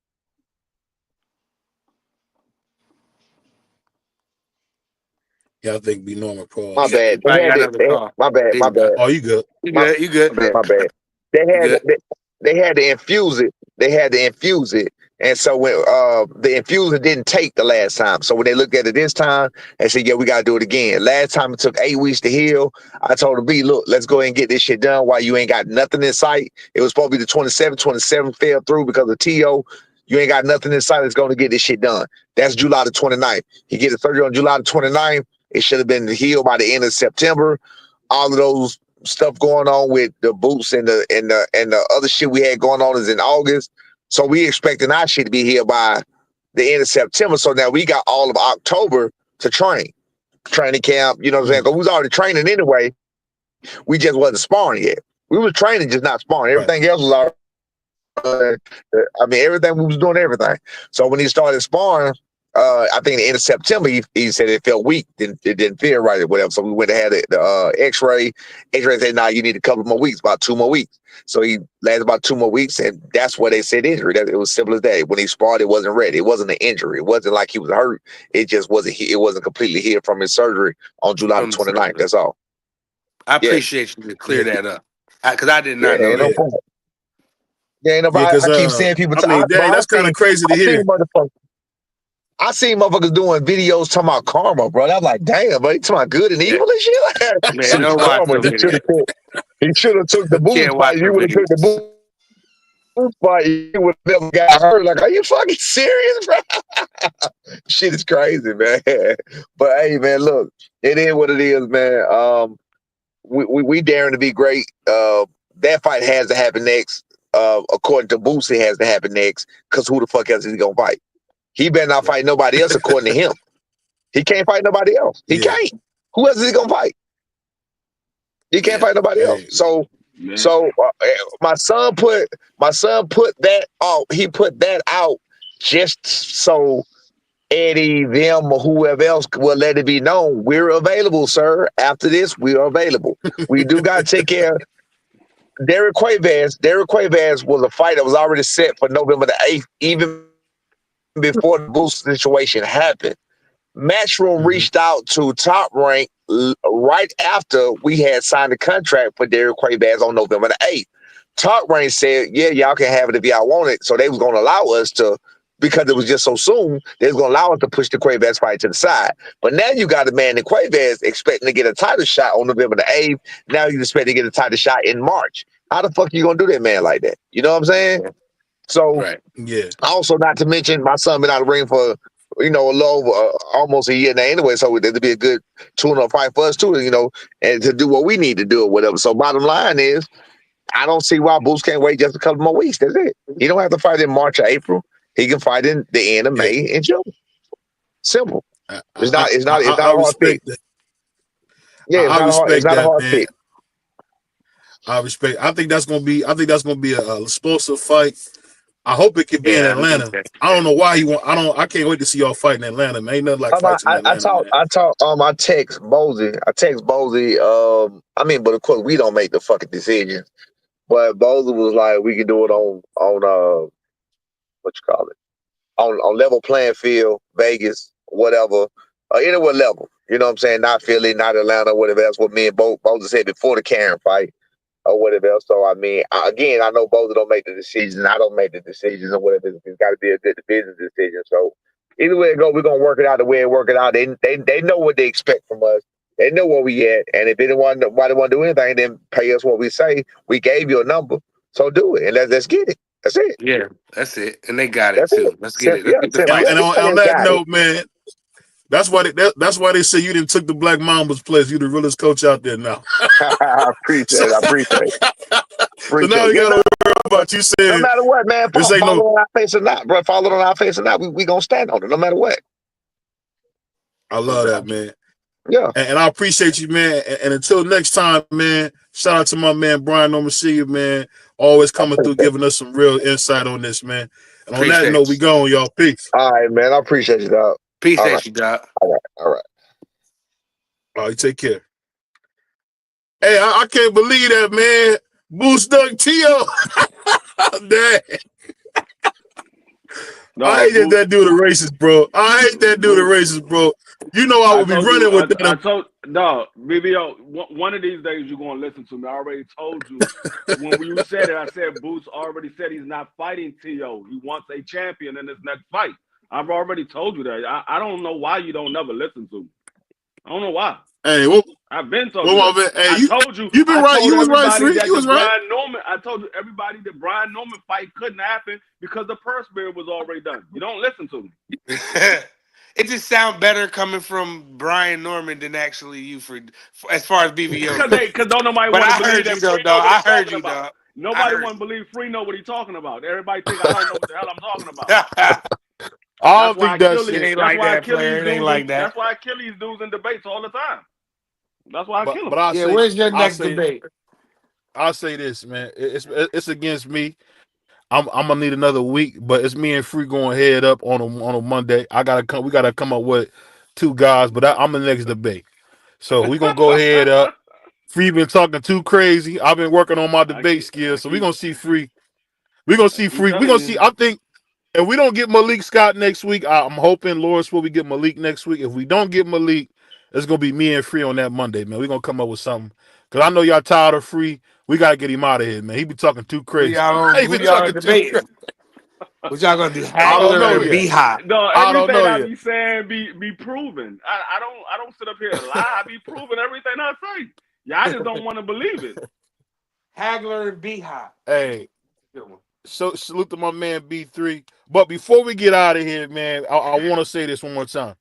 Yeah, I think be normal My pause. bad. You They probably had got it. another call. My bad. There My you go. bad. Oh, you good? You My, good? You good? my bad. They You had good? they had to infuse it. They had to infuse it. And so when the infuser didn't take the last time. So when they looked at it this time, they said, yeah, we gotta do it again. Last time it took 8 weeks to heal. I told her, B, look, let's go ahead and get this shit done while you ain't got nothing in sight. It was supposed to be the 27th. 27th fell through because of TO. You ain't got nothing in sight that's going to get this shit done. That's July the 29th. He get the surgery on July the 29th. It should have been healed by the end of September. All of those stuff going on with the boots and the other shit we had going on is in August. So we expecting our shit to be here by the end of September. So now we got all of October to training camp. You know what I'm saying? Mm. Because we was already training anyway. We just wasn't sparring yet. We was training, just not sparring. Right. Everything else was already. Everything we was doing everything. So when he started sparring, I think the end of September, he said it felt weak. It didn't feel right or whatever. So we went and had the X-ray. X-ray said, "Nah, you need a couple more weeks, about 2 more weeks." So he lasted about 2 more weeks, and that's where they said injury. It was simple as that. When he sparred, it wasn't ready. It wasn't an injury. It wasn't like he was hurt. It just wasn't. It wasn't completely healed from his surgery on July the On the 29th. surgery. That's all. I Yeah, appreciate you to Yeah. clear that up because I did yeah, not know ain't no Yeah. that. problem. Yeah, ain't no. Yeah. Because I keep seeing people. I mean, dang, that's kind of crazy to I seen hear. motherfuckers. I seen motherfuckers doing videos talking about karma, bro. I'm like, damn, but he talking about good and Yeah. evil and shit. Man, Shit, don't watch karma. no video. He should have took the boost Can't fight. watch You no would have took the videos. boost fight. You would have never got hurt. Like, are you fucking serious, bro? Shit is crazy, man. But hey, man, look, it is what it is, man. We daring to be great. That fight has to happen next. According to Boost, it has to happen next. Cause who the fuck else is he gonna fight? He better not Right. fight nobody else, according to him. He can't fight nobody else. He Yeah. can't. Who else is he gonna fight? He can't Yeah. fight nobody else. Hey. So, Man, so my son put that out. He put that out just so Eddie, them, or whoever else will let it be known we're available, sir. After this, we are available. We do got to take care. Derek Quavaz. Derek Quavaz was a fight that was already set for November the 8th, even before the boost situation happened. Matchroom Mhm. reached out to Top Rank right after we had signed the contract for Derek Quavaz on November the 8th. Top Rank said, yeah, y'all can have it if y'all want it. So they was going to allow us to, because it was just so soon, they was going to allow us to push the Quavaz fight to the side. But now you got a man in Quavaz expecting to get a title shot on November the 8th. Now you expect to get a title shot in March. How the fuck you going to do that man like that? You know what I'm saying? Yeah. So Right. Yeah. also, not to mention, my son been out of the ring for a little almost a year now anyway. So it'd be a good tune-up fight for us too, and to do what we need to do or whatever. So bottom line is, I don't see why Boots can't wait just a couple more weeks. That's it. He don't have to fight in March or April. He can fight in the end of Yeah, May and June. Simple. I, It's I, not. It's not. I, It's not I a hard pick. respect that. Yeah, it's I not a hard. It's respect not a that, hard man. pick. I respect. I think that's gonna be. I think that's gonna be a explosive fight. I hope it can be in Yeah, I think Atlanta. that. I don't know why he want. I can't wait to see y'all fight in Atlanta, man. Ain't nothing like fights in I Atlanta, talk. man. I talk. I text Bozy. But of course we don't make the fucking decision. But Bozy was like, we can do it on what you call it, on level playing field, Vegas, whatever, anywhere level. You know what I'm saying? Not Philly, not Atlanta, whatever. That's what me and Bozy said before the Karen fight or whatever else. So again, I know Bozy don't make the decisions. I don't make the decisions or whatever. It's got to be a good business decision. So either way it go, we're gonna work it out the way it work it out. They know what they expect from us. They know where we at. And if anyone want to do anything, then pay us what we say. We gave you a number, so do it and let's get it. That's it. Yeah, that's it, and they got it That's it. too. Let's get it. Let's Yeah, get the simple. And, fight. and on, on Everybody that got it. note, man, that's why they say you didn't took the Black Mamba's place. You the realest coach out there now. I appreciate So, it. I appreciate it. so now we gotta worry about you No saying matter what, man, this ain't follow no. on our face or not, bro. Follow it on our face or not. We gonna stand on it, no matter what. I love that, man. Yeah. And I appreciate you, man. And until next time, man, shout out to my man Brian Normasia, man. Always coming through, giving us some real insight on this, man. And on that Appreciate note, we you. going, y'all. Peace. All right, man. I appreciate you, dog. Appreciate you, Doc. All right. All right. All right, take care. Hey, I can't believe that, man. Boost Duck Tio. Dang. No, I hate that dude the racist, bro. I hate that dude the racist, bro. You know I would be running with I that. told no, BBO. One of these days you're gonna listen to me. I already told you when you said it. I said Boots already said he's not fighting To. He wants a champion in his next fight. I've already told you that. I don't know why you don't never listen to me. I don't know why. Hey, what? I've been told Well, you my that. man, hey, I told you. You been I right. told You was right, everybody Free. that You was the right. Brian Norman. I told everybody the Brian Norman fight couldn't happen because the purse bid was already done. You don't listen to me. It just sounds better coming from Brian Norman than actually you for as far as BVO. Because don't nobody But want to I believe heard you that though, Free know dog. what I he's heard talking you, about. dog. Nobody want to believe Free know what he's talking about. Everybody think I don't know what the hell I'm talking about. I That's don't why think that It shit. ain't like that, player. It ain't like That's that. why I kill these dudes in debates all the time. That's why I kill But them. Yeah, where's your next debate? I'll say this, man. It's against me. I'm gonna need another week, but it's me and Free going head up on a Monday. I gotta come. We gotta come up with two guys, but I'm the next debate. So we gonna go head up. Free been talking too crazy. I've been working on my debate skills, so we gonna see Free. We gonna I see keep Free. We telling gonna see. you. I think if we don't get Malik Scott next week, I'm hoping Lawrence will we get Malik next week. If we don't get Malik, it's gonna be me and Free on that Monday, man. We gonna come up with something. Cause I know y'all tired of Free. We gotta get him out of here, man. He be talking too crazy. He Who been y'all are talking too crazy. debating? What y'all gonna do? I don't Hagler know or yet. B-Hop? No, I don't everything know I yet. be saying be proven. I don't sit up here and lie. I be proving everything I say. Y'all just don't want to believe it. Hagler and B-Hop. Hey, so salute to my man B3. But before we get out of here, man, I want to say this one more time.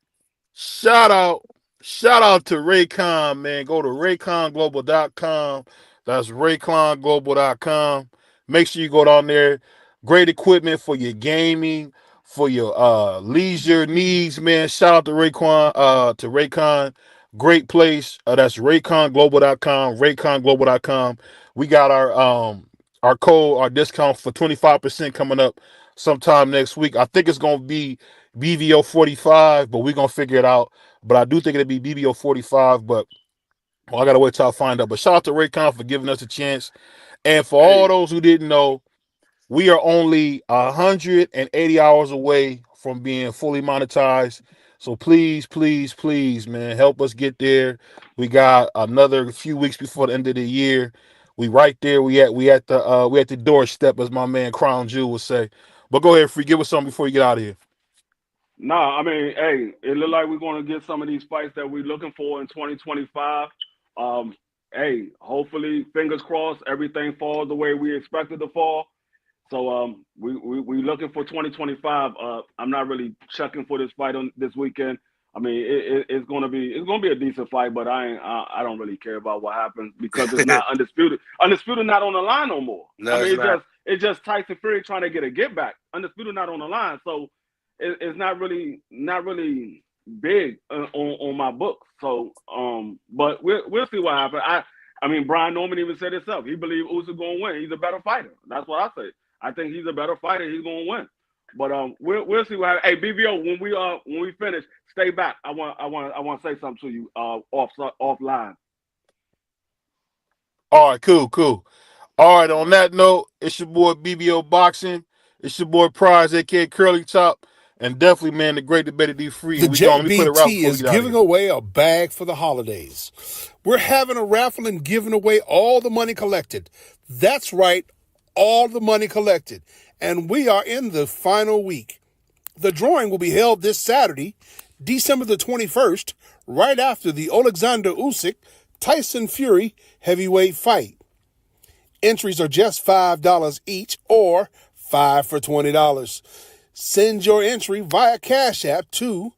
Shout out, shout out to Raycon, man. Go to rayconglobal.com. That's rayconglobal.com. Make sure you go down there. Great equipment for your gaming, for your leisure needs, man. Shout out to Raycon. Great place. That's rayconglobal.com, rayconglobal.com. We got our code, our discount for 25% coming up sometime next week. I think it's gonna be BVO 45, but we're gonna figure it out. But I do think it'll be BVO 45, but I gotta wait till I find out. But shout out to Raycon for giving us a chance. And for all Hey, those who didn't know, we are only 180 hours away from being fully monetized. So please, please, please, man, help us get there. We got another few weeks before the end of the year. We right there. We at the doorstep, as my man Crown Jewel would say. But go ahead, Free. Give us something before you get out of here. nah, I mean, hey, it look like we're gonna get some of these fights that we're looking for in 2025. Hey, hopefully, fingers crossed, everything falls the way we expect it to fall. So we looking for 2025. I'm not really checking for this fight on this weekend. I mean, it's gonna be a decent fight, but I don't really care about what happens because it's not undisputed. Undisputed not on the line no more. No, I mean, it's it's just Tyson Fury trying to get a get back. Undisputed not on the line, so it's not really big on my book. So but we'll see what happens. I mean, Brian Norman even said himself. He believes Usyk gonna win. He's a better fighter. That's what I say. I think he's a better fighter. He's gonna win. But we'll see what happens. Hey, BVO, when we finish, stay back. I want to say something to you offline. All right, cool. All right, on that note, it's your boy BBO Boxing. It's your boy Prize, aka Curly Top. And definitely, man, the great debate of D-Free. The Let me put it right JBT is giving away a bag for the holidays. We're having a raffle and giving away all the money collected. That's right, all the money collected. And we are in the final week. The drawing will be held this Saturday, December the 21st, right after the Alexander Usyk Tyson Fury heavyweight fight. Entries are just $5 each or 5 for $20. Send your entry via Cash App to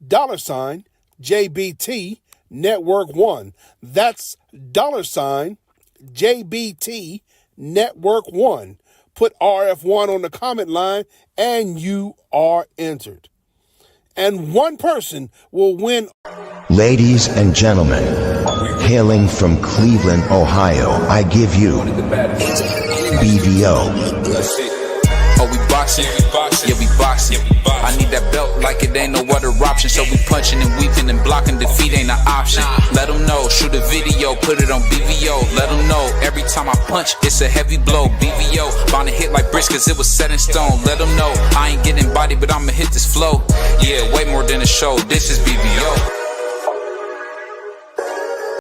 $JBT Network 1. That's $JBT Network 1. Put RF1 on the comment line and you are entered. And one person will win. Ladies and gentlemen, hailing from Cleveland, Ohio, I give you BVO. Oh, we boxing? Yeah, we boxing. I need that belt like it ain't no other option. So we punching and weaving and blocking. Defeat ain't an option. Let them know. Shoot a video, put it on BVO. Let them know. Every time I punch, it's a heavy blow. BVO, bound to hit like bricks cause it was set in stone. Let them know. I ain't getting body, but I'ma hit this flow. Yeah, way more than a show. This is BVO.